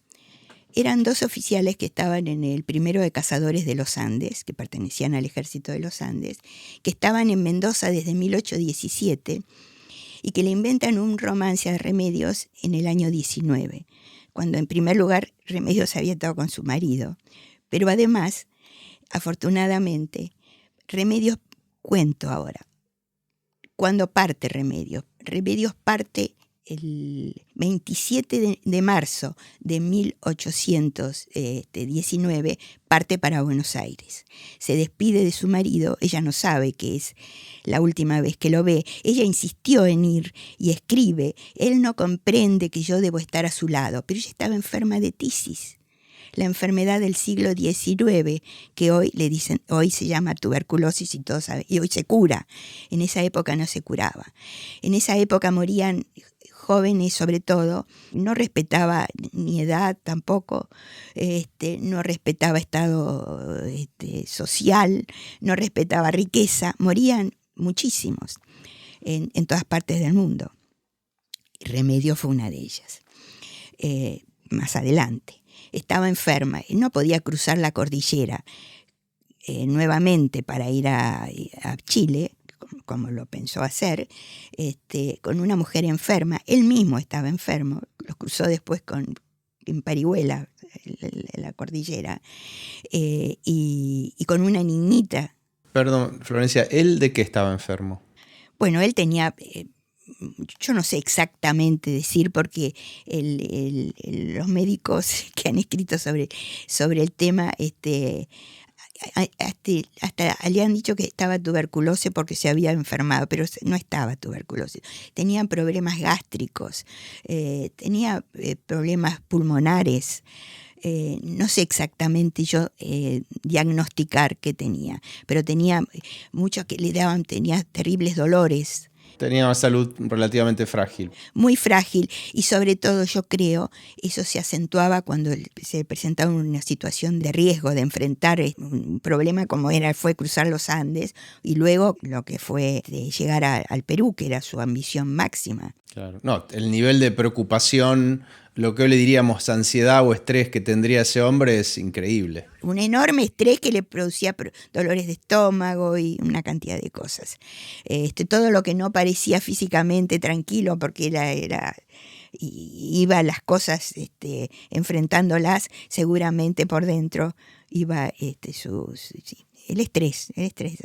Eran dos oficiales que estaban en el primero de Cazadores de los Andes, que pertenecían al ejército de los Andes, que estaban en Mendoza desde 1817, y que le inventan un romance a Remedios en el año 19, cuando en primer lugar Remedios había estado con su marido. Pero además, afortunadamente, Remedios, cuento ahora, cuando parte Remedios parte el 27 de marzo de 1819 parte para Buenos Aires. Se despide de su marido, ella no sabe que es la última vez que lo ve. Ella insistió en ir y escribe: él no comprende que yo debo estar a su lado, pero ella estaba enferma de tisis, la enfermedad del siglo XIX, que hoy le dicen, hoy se llama tuberculosis y todos saben, y hoy se cura. En esa época no se curaba. En esa época morían jóvenes, sobre todo, no respetaba ni edad tampoco, no respetaba estado social, no respetaba riqueza, morían muchísimos en todas partes del mundo. Remedios fue una de ellas. Más adelante. Estaba enferma, no podía cruzar la cordillera nuevamente para ir a Chile, como lo pensó hacer, con una mujer enferma. Él mismo estaba enfermo, los cruzó después en Parihuela, la cordillera, y con una niñita. Perdón, Florencia, ¿él de qué estaba enfermo? Bueno, él tenía... yo no sé exactamente decir, porque los médicos que han escrito sobre el tema hasta le han dicho que estaba tuberculosis porque se había enfermado, pero no estaba tuberculosis. Tenía problemas gástricos, tenía problemas pulmonares. No sé exactamente yo diagnosticar qué tenía, pero tenía mucho que le daban, tenía terribles dolores. Tenía una salud relativamente frágil. Muy frágil, y sobre todo yo creo eso se acentuaba cuando se presentaba una situación de riesgo de enfrentar un problema como fue cruzar los Andes, y luego lo que fue de llegar al Perú, que era su ambición máxima. Claro. No, el nivel de preocupación, lo que hoy le diríamos ansiedad o estrés que tendría ese hombre es increíble. Un enorme estrés que le producía dolores de estómago y una cantidad de cosas. Todo lo que no parecía físicamente tranquilo, porque iba las cosas enfrentándolas, seguramente por dentro iba el estrés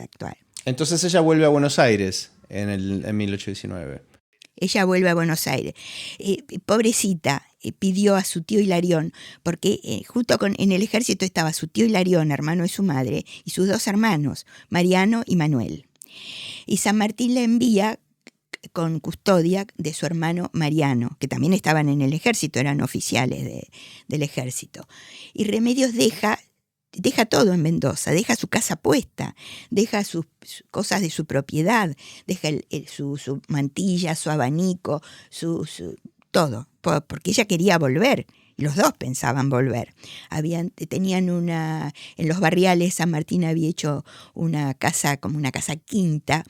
actual. Entonces ella vuelve a Buenos Aires en 1819. Ella vuelve a Buenos Aires. Pobrecita, pidió a su tío Hilarión, porque justo en el ejército estaba su tío Hilarión, hermano de su madre, y sus dos hermanos, Mariano y Manuel. Y San Martín le envía con custodia de su hermano Mariano, que también estaban en el ejército, eran oficiales del ejército. Y Remedios deja todo en Mendoza, deja su casa puesta, deja sus cosas de su propiedad, deja su mantilla, su abanico, todo, porque ella quería volver, y los dos pensaban volver. Tenían en los barriales, San Martín había hecho una casa, como una casa quinta,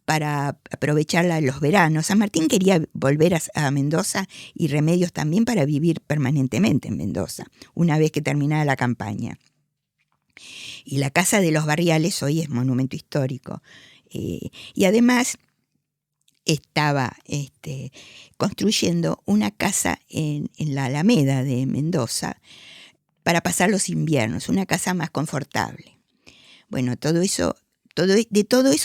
para aprovecharla en los veranos. San Martín quería volver a Mendoza, y Remedios también, para vivir permanentemente en Mendoza, una vez que terminara la campaña. Y la casa de los barriales hoy es monumento histórico. Y además estaba construyendo una casa en la Alameda de Mendoza para pasar los inviernos, una casa más confortable. Bueno, de todo eso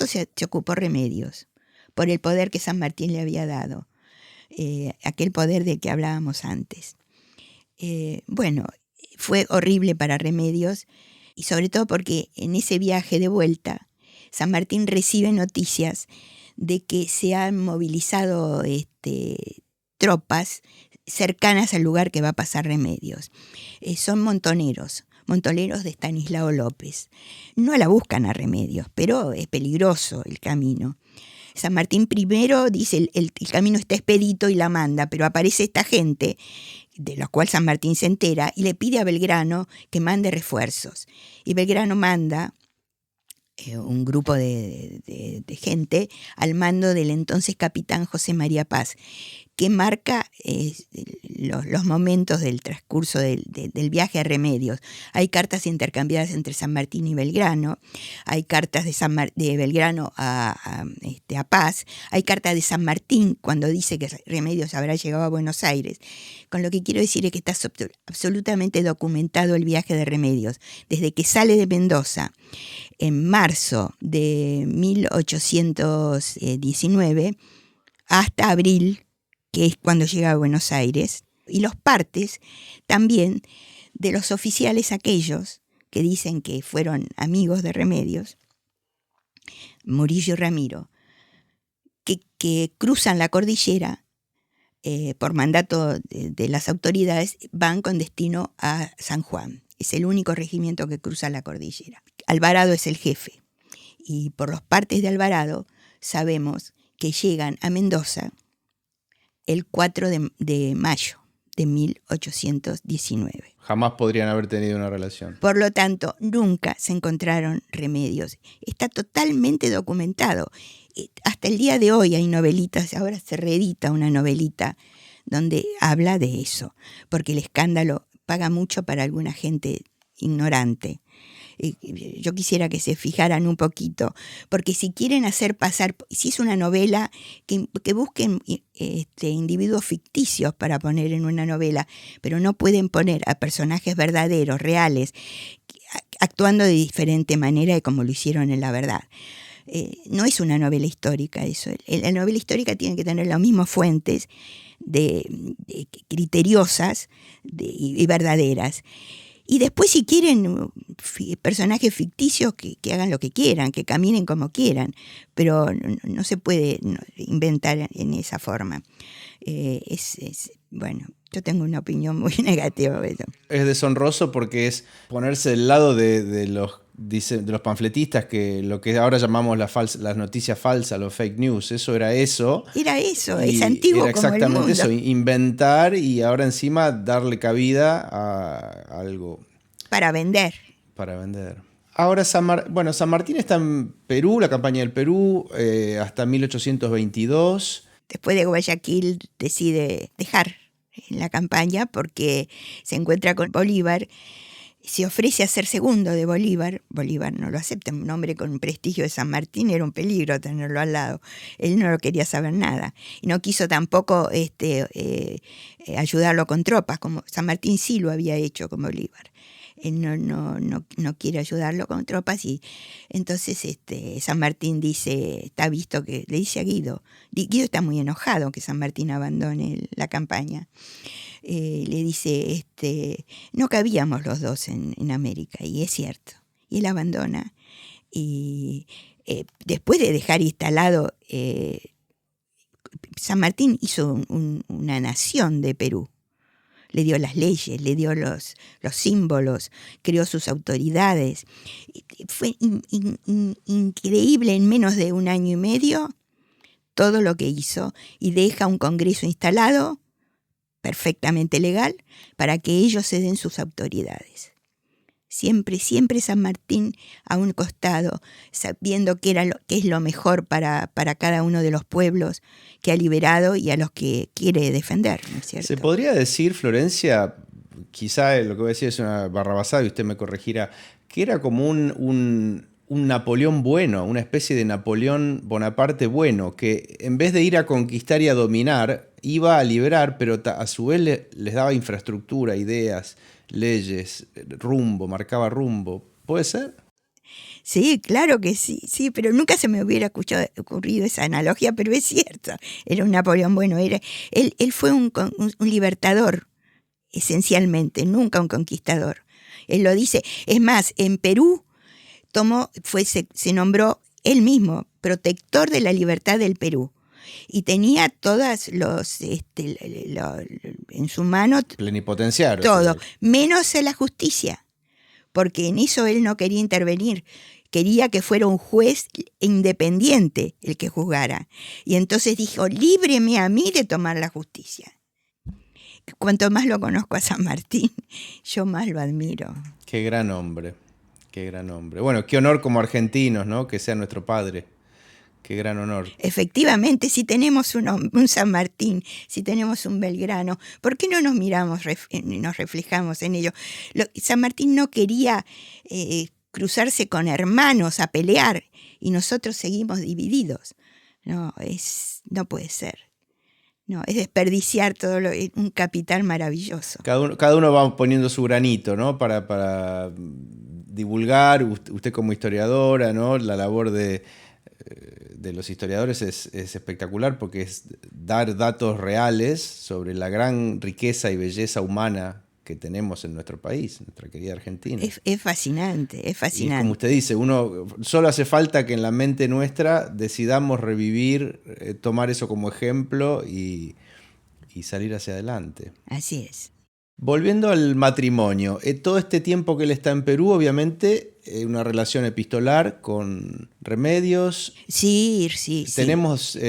se ocupó Remedios, por el poder que San Martín le había dado, aquel poder del que hablábamos antes. Bueno, fue horrible para Remedios, y sobre todo porque en ese viaje de vuelta, San Martín recibe noticias de que se han movilizado tropas cercanas al lugar que va a pasar Remedios. Son montoneros de Estanislao López. No la buscan a Remedios, pero es peligroso el camino. San Martín primero dice el camino está expedito y la manda, pero aparece esta gente, de los cuales San Martín se entera, y le pide a Belgrano que mande refuerzos. Y Belgrano manda un grupo de gente al mando del entonces capitán José María Paz, que marca los momentos del transcurso del viaje a Remedios. Hay cartas intercambiadas entre San Martín y Belgrano, hay cartas de Belgrano a Paz, hay cartas de San Martín cuando dice que Remedios habrá llegado a Buenos Aires. Con lo que quiero decir es que está absolutamente documentado el viaje de Remedios, desde que sale de Mendoza en marzo de 1819 hasta abril, que es cuando llega a Buenos Aires, y los partes también de los oficiales aquellos que dicen que fueron amigos de Remedios, Murillo y Ramiro, que cruzan la cordillera por mandato de las autoridades, van con destino a San Juan. Es el único regimiento que cruza la cordillera. Alvarado es el jefe. Y por los partes de Alvarado sabemos que llegan a Mendoza el 4 de mayo de 1819. Jamás podrían haber tenido una relación. Por lo tanto, nunca se encontraron Remedios. Está totalmente documentado. Hasta el día de hoy hay novelitas, ahora se reedita una novelita donde habla de eso, porque el escándalo paga mucho para alguna gente ignorante. Yo quisiera que se fijaran un poquito, porque si quieren hacer pasar, si es una novela, que busquen individuos ficticios para poner en una novela, pero no pueden poner a personajes verdaderos, reales, actuando de diferente manera de como lo hicieron en La Verdad. No es una novela histórica eso. La novela histórica tiene que tener las mismas fuentes criteriosas y verdaderas. Y después, si quieren personajes ficticios, que hagan lo que quieran, que caminen como quieran, pero no se puede inventar en esa forma. Bueno, yo tengo una opinión muy negativa de eso. Es deshonroso porque es ponerse del lado de los panfletistas, que lo que ahora llamamos las noticias falsas, los fake news, era eso. Era eso, es antiguo como el mundo. Exactamente eso, inventar y ahora encima darle cabida a algo. Para vender. Ahora San Martín está en Perú, la campaña del Perú, hasta 1822. Después de Guayaquil decide dejar la campaña porque se encuentra con Bolívar. Se ofrece a ser segundo de Bolívar. Bolívar no lo acepta. Un hombre con prestigio de San Martín era un peligro tenerlo al lado. Él no lo quería saber nada. Y no quiso tampoco ayudarlo con tropas, como San Martín sí lo había hecho con Bolívar. Él no quiere ayudarlo con tropas, y entonces San Martín está visto que le dice a Guido. Guido está muy enojado que San Martín abandone la campaña. Le dice, no cabíamos los dos en América, y es cierto. Y él abandona, y después de dejar instalado, San Martín hizo una nación de Perú. Le dio las leyes, le dio los símbolos, creó sus autoridades. Fue increíble en menos de un año y medio todo lo que hizo, y deja un congreso instalado perfectamente legal para que ellos se den sus autoridades. Siempre San Martín a un costado, sabiendo qué es lo mejor para cada uno de los pueblos que ha liberado y a los que quiere defender, ¿no es cierto? Se podría decir, Florencia, quizá lo que voy a decir es una barrabasada y usted me corregirá, que era como un Napoleón bueno, una especie de Napoleón Bonaparte bueno, que en vez de ir a conquistar y a dominar, iba a liberar, pero a su vez les daba infraestructura, ideas, leyes, rumbo, marcaba rumbo. ¿Puede ser? Sí, claro que sí, pero nunca se me hubiera ocurrido esa analogía, pero es cierto, era un Napoleón bueno, él fue un libertador, esencialmente, nunca un conquistador. Él lo dice, es más, en Perú se nombró él mismo protector de la libertad del Perú. Y tenía todas en su mano. Plenipotenciario. Todo, Sí. Menos la justicia, porque en eso él no quería intervenir. Quería que fuera un juez independiente el que juzgara. Y entonces dijo, líbreme a mí de tomar la justicia. Cuanto más lo conozco a San Martín, yo más lo admiro. Qué gran hombre, qué gran hombre. Bueno, qué honor como argentinos, ¿no? Que sea nuestro padre. Qué gran honor. Efectivamente, si tenemos un San Martín, si tenemos un Belgrano, ¿por qué no nos miramos y nos reflejamos en ello? San Martín no quería cruzarse con hermanos a pelear, y nosotros seguimos divididos. No puede ser. No, es desperdiciar un capital maravilloso. Cada uno va poniendo su granito, ¿no? Para divulgar, usted como historiadora, ¿no? La labor de de los historiadores es espectacular porque es dar datos reales sobre la gran riqueza y belleza humana que tenemos en nuestro país, nuestra querida Argentina. Es fascinante, es fascinante. Y como usted dice, solo hace falta que en la mente nuestra decidamos revivir, tomar eso como ejemplo y salir hacia adelante. Así es. Volviendo al matrimonio, todo este tiempo que él está en Perú, obviamente, una relación epistolar con Remedios. Sí. Tenemos,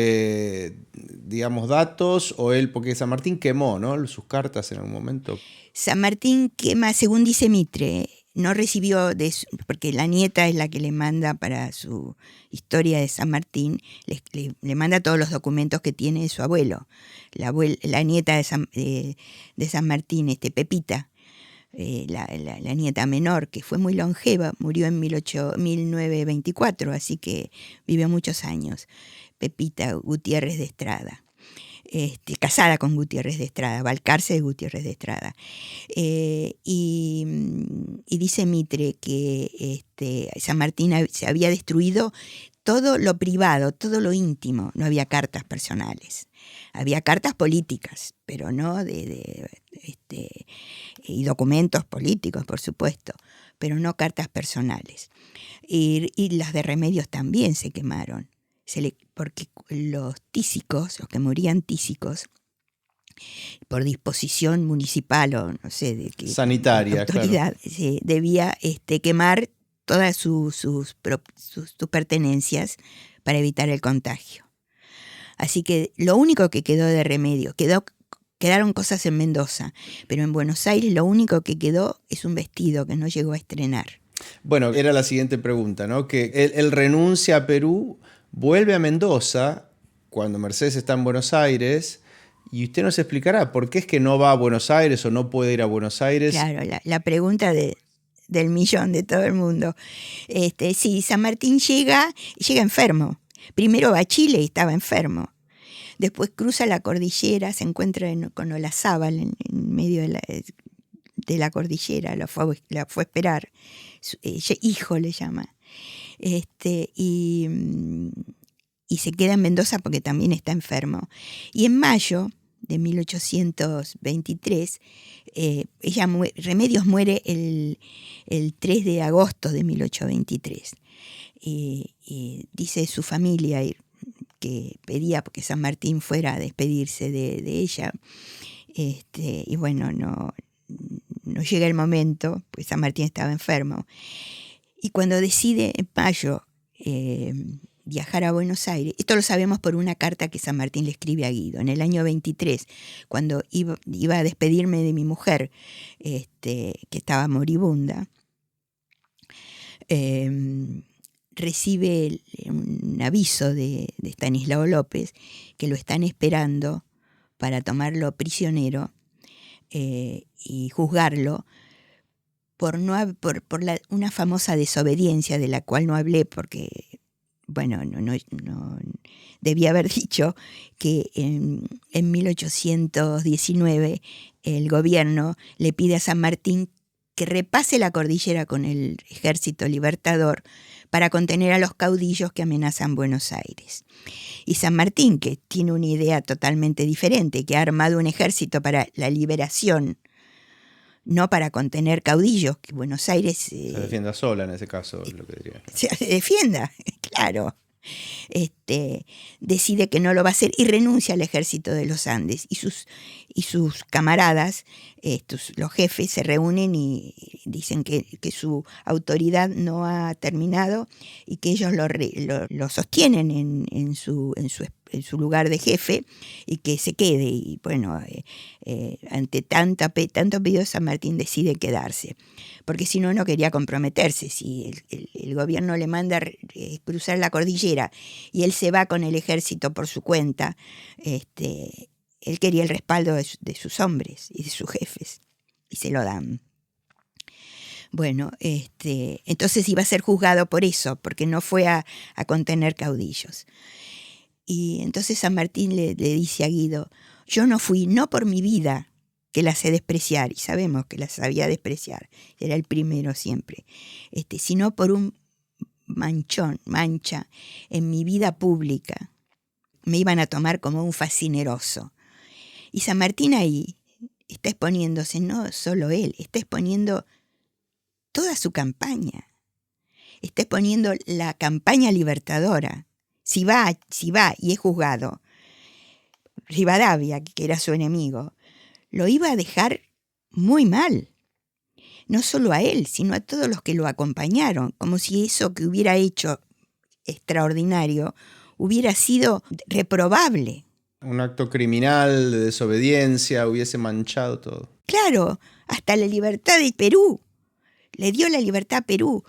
digamos, datos, o él, porque San Martín quemó, ¿no?, sus cartas en algún momento. San Martín quema, según dice Mitre, no recibió, porque la nieta es la que le manda para su historia de San Martín, le manda todos los documentos que tiene de su abuelo. La nieta de San Martín, Pepita, la nieta menor, que fue muy longeva, murió en 1924, así que vivió muchos años. Pepita Gutiérrez de Estrada. Casada con Gutiérrez de Estrada, Balcarce de Gutiérrez de Estrada. Y dice Mitre que San Martín se había destruido todo lo privado, todo lo íntimo. No había cartas personales. Había cartas políticas, pero no y documentos políticos, por supuesto, pero no cartas personales. Y las de Remedios también se quemaron. Porque los tísicos, los que morían tísicos, por disposición municipal o no sé de qué sanitaria, autoridad, claro, debía quemar todas sus pertenencias para evitar el contagio. Así que lo único que quedó de Remedio, quedaron cosas en Mendoza, pero en Buenos Aires lo único que quedó es un vestido que no llegó a estrenar. Bueno, era la siguiente pregunta, ¿no? Que él renuncia a Perú, vuelve a Mendoza cuando Mercedes está en Buenos Aires, y usted nos explicará por qué es que no va a Buenos Aires o no puede ir a Buenos Aires. Claro, la pregunta del millón de todo el mundo. Sí, San Martín llega enfermo. Primero va a Chile y estaba enfermo. Después cruza la cordillera, se encuentra con Olazábal en medio de la cordillera, la fue a esperar. Hijo le llama. Y se queda en Mendoza porque también está enfermo. Y en mayo de 1823, Remedios muere el 3 de agosto de 1823. Y dice su familia que pedía que San Martín fuera a despedirse de ella. Y bueno, no llega el momento, pues San Martín estaba enfermo. Y cuando decide en mayo viajar a Buenos Aires, esto lo sabemos por una carta que San Martín le escribe a Guido, en el año 23, cuando iba a despedirme de mi mujer, que estaba moribunda, recibe un aviso de Estanislao López que lo están esperando para tomarlo prisionero y juzgarlo por una famosa desobediencia de la cual no hablé porque, bueno, no debía haber dicho que en 1819 el gobierno le pide a San Martín que repase la cordillera con el ejército libertador para contener a los caudillos que amenazan Buenos Aires. Y San Martín, que tiene una idea totalmente diferente, que ha armado un ejército para la liberación, no para contener caudillos, que Buenos Aires... se defienda sola en ese caso, es lo que diría. Se defienda, claro. Decide que no lo va a hacer y renuncia al ejército de los Andes. Y sus camaradas, los jefes, se reúnen y dicen que su autoridad no ha terminado y que ellos lo sostienen en su lugar de jefe y que se quede. Y bueno, ante tanto pedido de San Martín decide quedarse, porque si no quería comprometerse. Si el gobierno le manda cruzar la cordillera y él se va con el ejército por su cuenta, él quería el respaldo de sus hombres y de sus jefes, y se lo dan. Bueno, entonces iba a ser juzgado por eso, porque no fue a contener caudillos. Y entonces San Martín le dice a Guido: yo no fui, no por mi vida, que la sé despreciar, y sabemos que la sabía despreciar, era el primero siempre, sino por un mancha en mi vida pública. Me iban a tomar como un fascineroso. Y San Martín ahí está exponiéndose, no solo él, está exponiendo toda su campaña. Está exponiendo la campaña libertadora. Si va y es juzgado, Rivadavia, que era su enemigo, lo iba a dejar muy mal. No solo a él, sino a todos los que lo acompañaron, como si eso que hubiera hecho extraordinario hubiera sido reprobable. Un acto criminal de desobediencia, hubiese manchado todo. Claro, hasta la libertad de Perú. Le dio la libertad a Perú.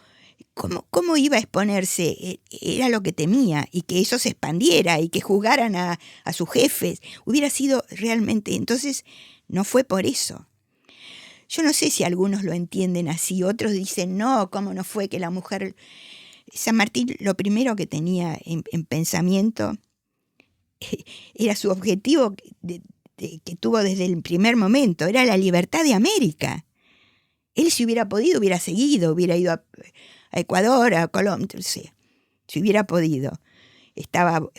¿Cómo iba a exponerse? Era lo que temía, y que eso se expandiera y que juzgaran a sus jefes. Hubiera sido realmente... Entonces, no fue por eso. Yo no sé si algunos lo entienden así, otros dicen, no, ¿cómo no fue que la mujer... San Martín lo primero que tenía en pensamiento era su objetivo que tuvo desde el primer momento, era la libertad de América. Él, si hubiera podido, hubiera seguido, hubiera ido a Ecuador, a Colombia, no sé, si hubiera podido. Estaba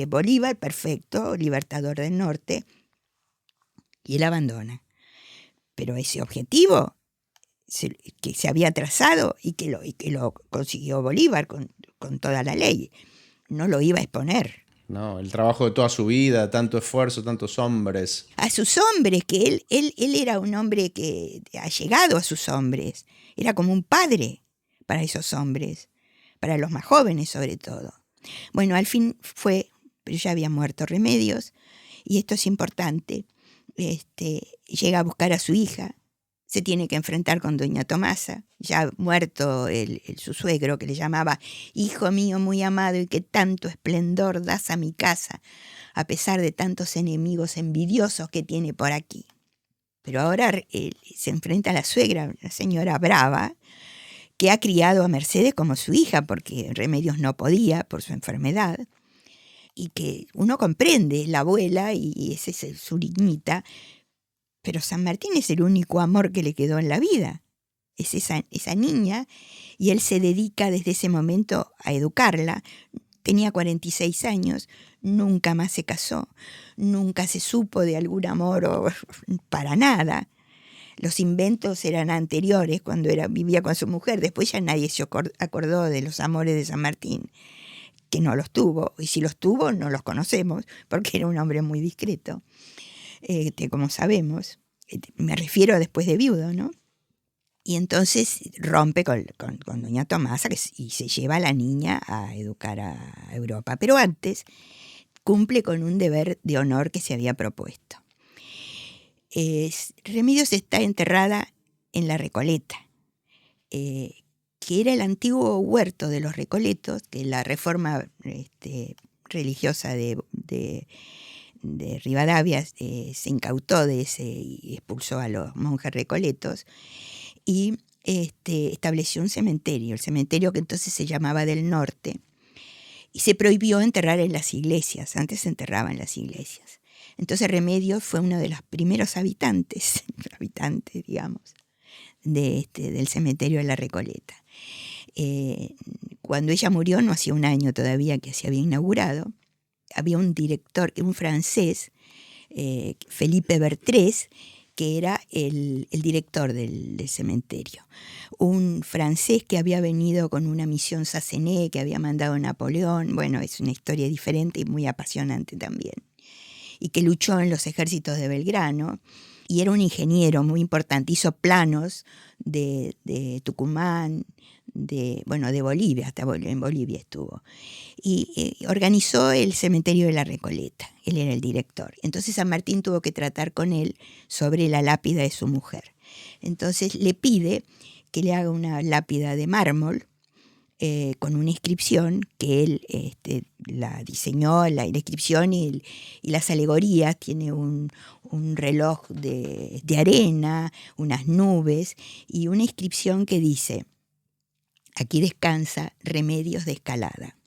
Bolívar, perfecto, libertador del norte, y él abandona. Pero ese objetivo que se había trazado y que lo consiguió Bolívar con toda la ley, no lo iba a exponer. No, el trabajo de toda su vida, tanto esfuerzo, tantos hombres. A sus hombres, que él era un hombre que ha llegado a sus hombres. Era como un padre para esos hombres, para los más jóvenes sobre todo. Bueno, al fin fue, pero ya había muerto Remedios, y esto es importante. Llega a buscar a su hija, se tiene que enfrentar con doña Tomasa, ya muerto su suegro, que le llamaba hijo mío muy amado y que tanto esplendor das a mi casa, a pesar de tantos enemigos envidiosos que tiene por aquí. Pero ahora se enfrenta a la suegra, la señora brava, que ha criado a Mercedes como su hija, porque Remedios no podía por su enfermedad, y que uno comprende, la abuela y esa es su niñita, pero San Martín es el único amor que le quedó en la vida, es esa niña, y él se dedica desde ese momento a educarla. Tenía 46 años, nunca más se casó, nunca se supo de algún amor para nada. Los inventos eran anteriores, cuando vivía con su mujer, después ya nadie se acordó de los amores de San Martín, que no los tuvo, y si los tuvo no los conocemos, porque era un hombre muy discreto, como sabemos, me refiero a después de viudo, ¿no? Y entonces rompe con doña Tomasa y se lleva a la niña a educar a Europa, pero antes cumple con un deber de honor que se había propuesto. Remedios está enterrada en la Recoleta, que era el antiguo huerto de los Recoletos, que la reforma religiosa de Rivadavia se incautó de ese y expulsó a los monjes recoletos y estableció un cementerio, el cementerio que entonces se llamaba del Norte, y se prohibió enterrar en las iglesias. Antes se enterraba en las iglesias. Entonces Remedios fue uno de los primeros habitantes, digamos, del cementerio de la Recoleta. Cuando ella murió, no hacía un año todavía que se había inaugurado, había un director, un francés, Felipe Bertrés, que era el director del cementerio. Un francés que había venido con una misión Sassené, que había mandado a Napoleón. Bueno, es una historia diferente y muy apasionante también. Y que luchó en los ejércitos de Belgrano. Y era un ingeniero muy importante. Hizo planos de Tucumán, de Bolivia, hasta en Bolivia estuvo. Y organizó el cementerio de la Recoleta. Él era el director. Entonces San Martín tuvo que tratar con él sobre la lápida de su mujer. Entonces le pide que le haga una lápida de mármol con una inscripción que él la diseñó, la inscripción y las alegorías. Tiene un reloj de arena, unas nubes y una inscripción que dice: aquí descansa Remedios de Escalada,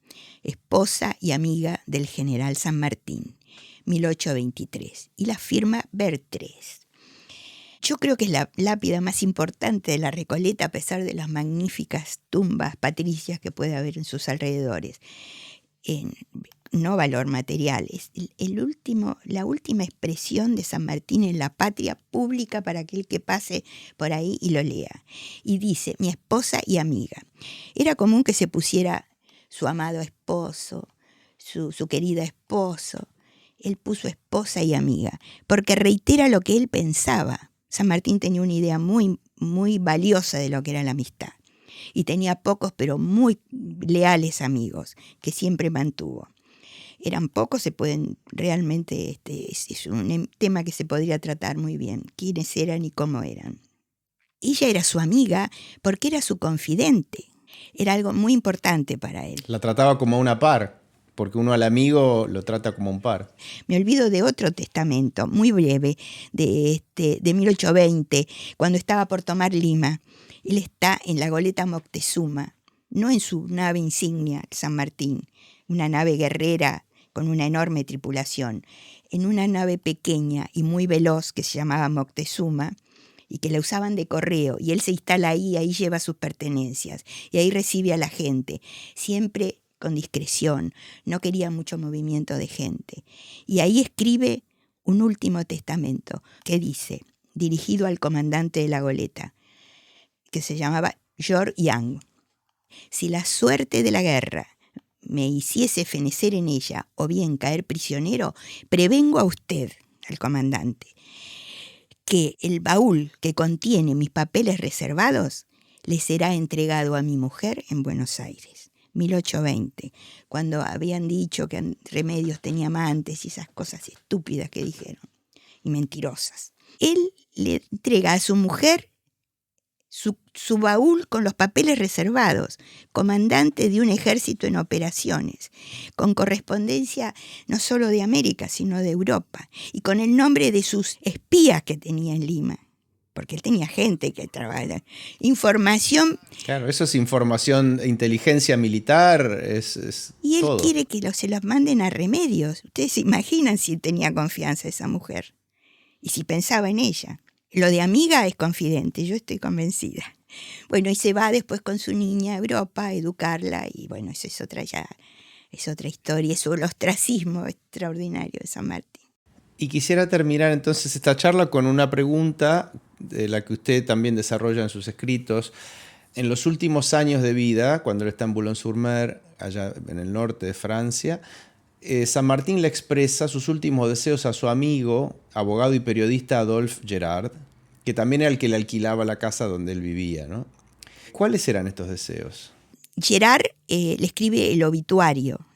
esposa y amiga del general San Martín, 1823. Y la firma Bertrés. Yo creo que es la lápida más importante de la Recoleta, a pesar de las magníficas tumbas patricias que puede haber en sus alrededores. No valor material, es la última expresión de San Martín en la patria pública para aquel que pase por ahí y lo lea. Y dice, mi esposa y amiga. Era común que se pusiera su amado esposo, su querida esposo. Él puso esposa y amiga, porque reitera lo que él pensaba. San Martín tenía una idea muy, muy valiosa de lo que era la amistad. Y tenía pocos, pero muy leales amigos, que siempre mantuvo. Eran pocos, se pueden realmente, es un tema que se podría tratar muy bien, quiénes eran y cómo eran. Ella era su amiga porque era su confidente. Era algo muy importante para él. La trataba como una par, porque uno al amigo lo trata como un par. Me olvido de otro testamento, muy breve, de 1820, cuando estaba por tomar Lima. Él está en la goleta Moctezuma, no en su nave insignia, San Martín, una nave guerrera con una enorme tripulación, en una nave pequeña y muy veloz que se llamaba Moctezuma, y que la usaban de correo, y él se instala ahí lleva sus pertenencias, y ahí recibe a la gente, siempre con discreción, no quería mucho movimiento de gente. Y ahí escribe un último testamento que dice, dirigido al comandante de la goleta, que se llamaba George Young. Si la suerte de la guerra me hiciese fenecer en ella o bien caer prisionero, prevengo a usted, al comandante, que el baúl que contiene mis papeles reservados le será entregado a mi mujer en Buenos Aires. 1820, cuando habían dicho que Remedios tenía amantes y esas cosas estúpidas que dijeron, y mentirosas. Él le entrega a su mujer su baúl con los papeles reservados, comandante de un ejército en operaciones, con correspondencia no solo de América, sino de Europa, y con el nombre de sus espías que tenía en Lima, porque él tenía gente que trabajaba. Información. Claro, eso es información, inteligencia militar, es y él todo. quiere que se los manden a Remedios. Ustedes se imaginan si tenía confianza esa mujer y si pensaba en ella. Lo de amiga es confidente, yo estoy convencida. Bueno, y se va después con su niña a Europa a educarla, y bueno, eso es otra historia, es un ostracismo extraordinario de San Martín. Y quisiera terminar entonces esta charla con una pregunta de la que usted también desarrolla en sus escritos. En los últimos años de vida, cuando él está en Boulogne-sur-Mer, allá en el norte de Francia, San Martín le expresa sus últimos deseos a su amigo, abogado y periodista Adolphe Gérard, que también era el que le alquilaba la casa donde él vivía, ¿no? ¿Cuáles eran estos deseos? Gérard le escribe el obituario.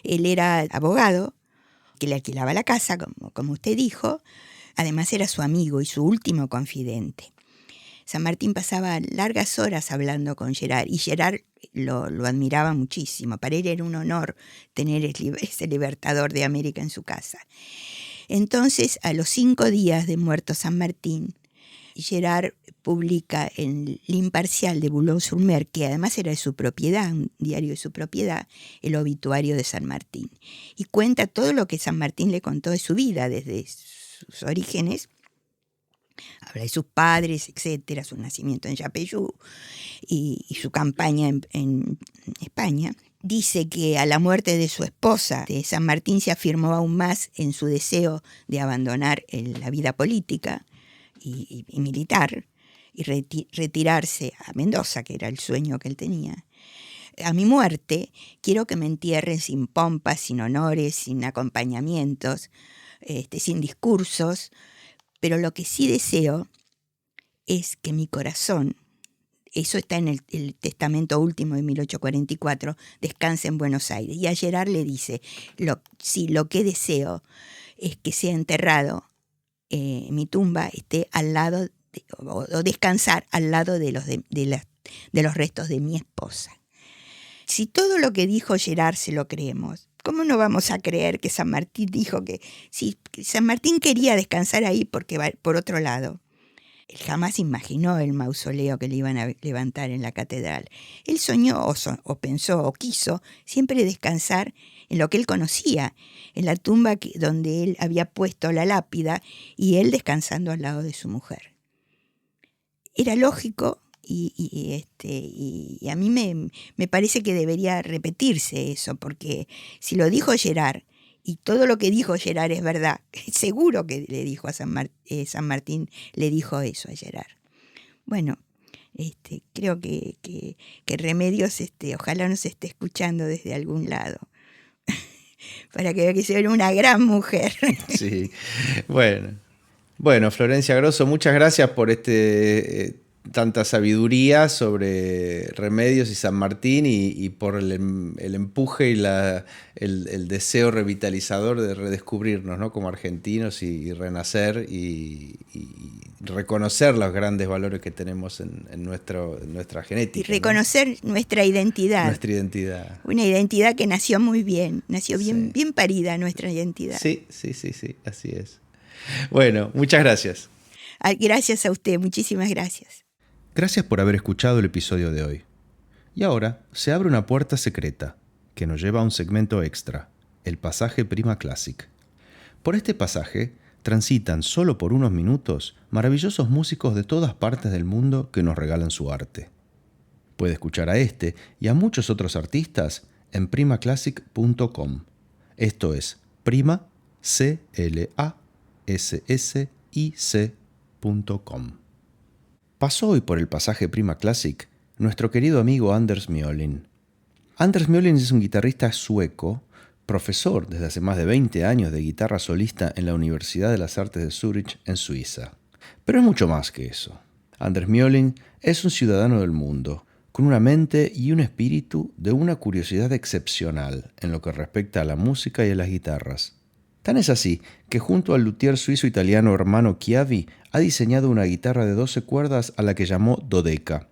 Él era abogado, que le alquilaba la casa, como usted dijo. Además era su amigo y su último confidente. San Martín pasaba largas horas hablando con Gérard, y Gérard lo admiraba muchísimo. Para él era un honor tener ese libertador de América en su casa. Entonces, a los 5 días de muerto San Martín, Gérard publica en L'Impartial de Boulogne-sur-Mer, que además era de su propiedad, un diario de su propiedad, el obituario de San Martín. Y cuenta todo lo que San Martín le contó de su vida, desde sus orígenes. Habla de sus padres, etcétera, su nacimiento en Yapeyú y su campaña en España. Dice que a la muerte de su esposa, de San Martín, se afirmó aún más en su deseo de abandonar la vida política y militar y retirarse a Mendoza, que era el sueño que él tenía. A mi muerte quiero que me entierren sin pompas, sin honores, sin acompañamientos, sin discursos, pero lo que sí deseo es que mi corazón, eso está en el testamento último de 1844, descanse en Buenos Aires. Y a Gérard le dice, lo que deseo es que sea enterrado, mi tumba esté al lado, o descansar al lado de los restos de mi esposa. Si todo lo que dijo Gérard se lo creemos, ¿cómo no vamos a creer que San Martín dijo que si San Martín quería descansar ahí porque va por otro lado? Él jamás imaginó el mausoleo que le iban a levantar en la catedral. Él soñó o pensó o quiso siempre descansar en lo que él conocía, en la tumba donde él había puesto la lápida y él descansando al lado de su mujer. Era lógico y a mí me parece que debería repetirse eso, porque si lo dijo Gerard, y todo lo que dijo Gerard es verdad, seguro que le dijo a San Martín, le dijo eso a Gerard. Bueno, creo que Remedios ojalá nos esté escuchando desde algún lado, para que vea que soy una gran mujer. Sí, bueno, Florencia Grosso, muchas gracias por tanta sabiduría sobre Remedios y San Martín y por el empuje y el deseo revitalizador de redescubrirnos, ¿no? Como argentinos y renacer y reconocer los grandes valores que tenemos en nuestra genética. Y reconocer, ¿no?, nuestra identidad. Nuestra identidad. Una identidad que nació muy bien, nació bien, bien parida nuestra identidad. Sí, así es. Bueno, muchas gracias. Gracias a usted, muchísimas gracias. Gracias por haber escuchado el episodio de hoy. Y ahora se abre una puerta secreta que nos lleva a un segmento extra, el pasaje Prima Classic. Por este pasaje transitan solo por unos minutos maravillosos músicos de todas partes del mundo que nos regalan su arte. Puede escuchar a este y a muchos otros artistas en primaclassic.com. Esto es Prima, classic.com. Pasó hoy por el pasaje Prima Classic nuestro querido amigo Anders Mjolin. Anders Mjolin es un guitarrista sueco, profesor desde hace más de 20 años de guitarra solista en la Universidad de las Artes de Zúrich, en Suiza. Pero es mucho más que eso. Anders Mjolin es un ciudadano del mundo, con una mente y un espíritu de una curiosidad excepcional en lo que respecta a la música y a las guitarras. Tan es así que junto al luthier suizo-italiano Hermano Chiavi ha diseñado una guitarra de 12 cuerdas a la que llamó Dodeca.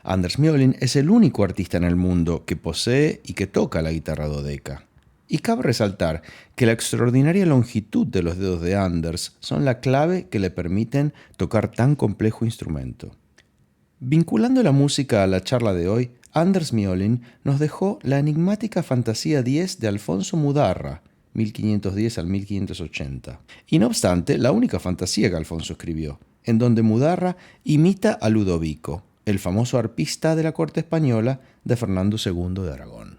Anders Mjolin es el único artista en el mundo que posee y que toca la guitarra Dodeca. Y cabe resaltar que la extraordinaria longitud de los dedos de Anders son la clave que le permiten tocar tan complejo instrumento. Vinculando la música a la charla de hoy, Anders Mjolin nos dejó la enigmática Fantasía 10 de Alfonso Mudarra, 1510 al 1580. Y no obstante, la única fantasía que Alfonso escribió, en donde Mudarra imita a Ludovico, el famoso arpista de la corte española de Fernando II de Aragón.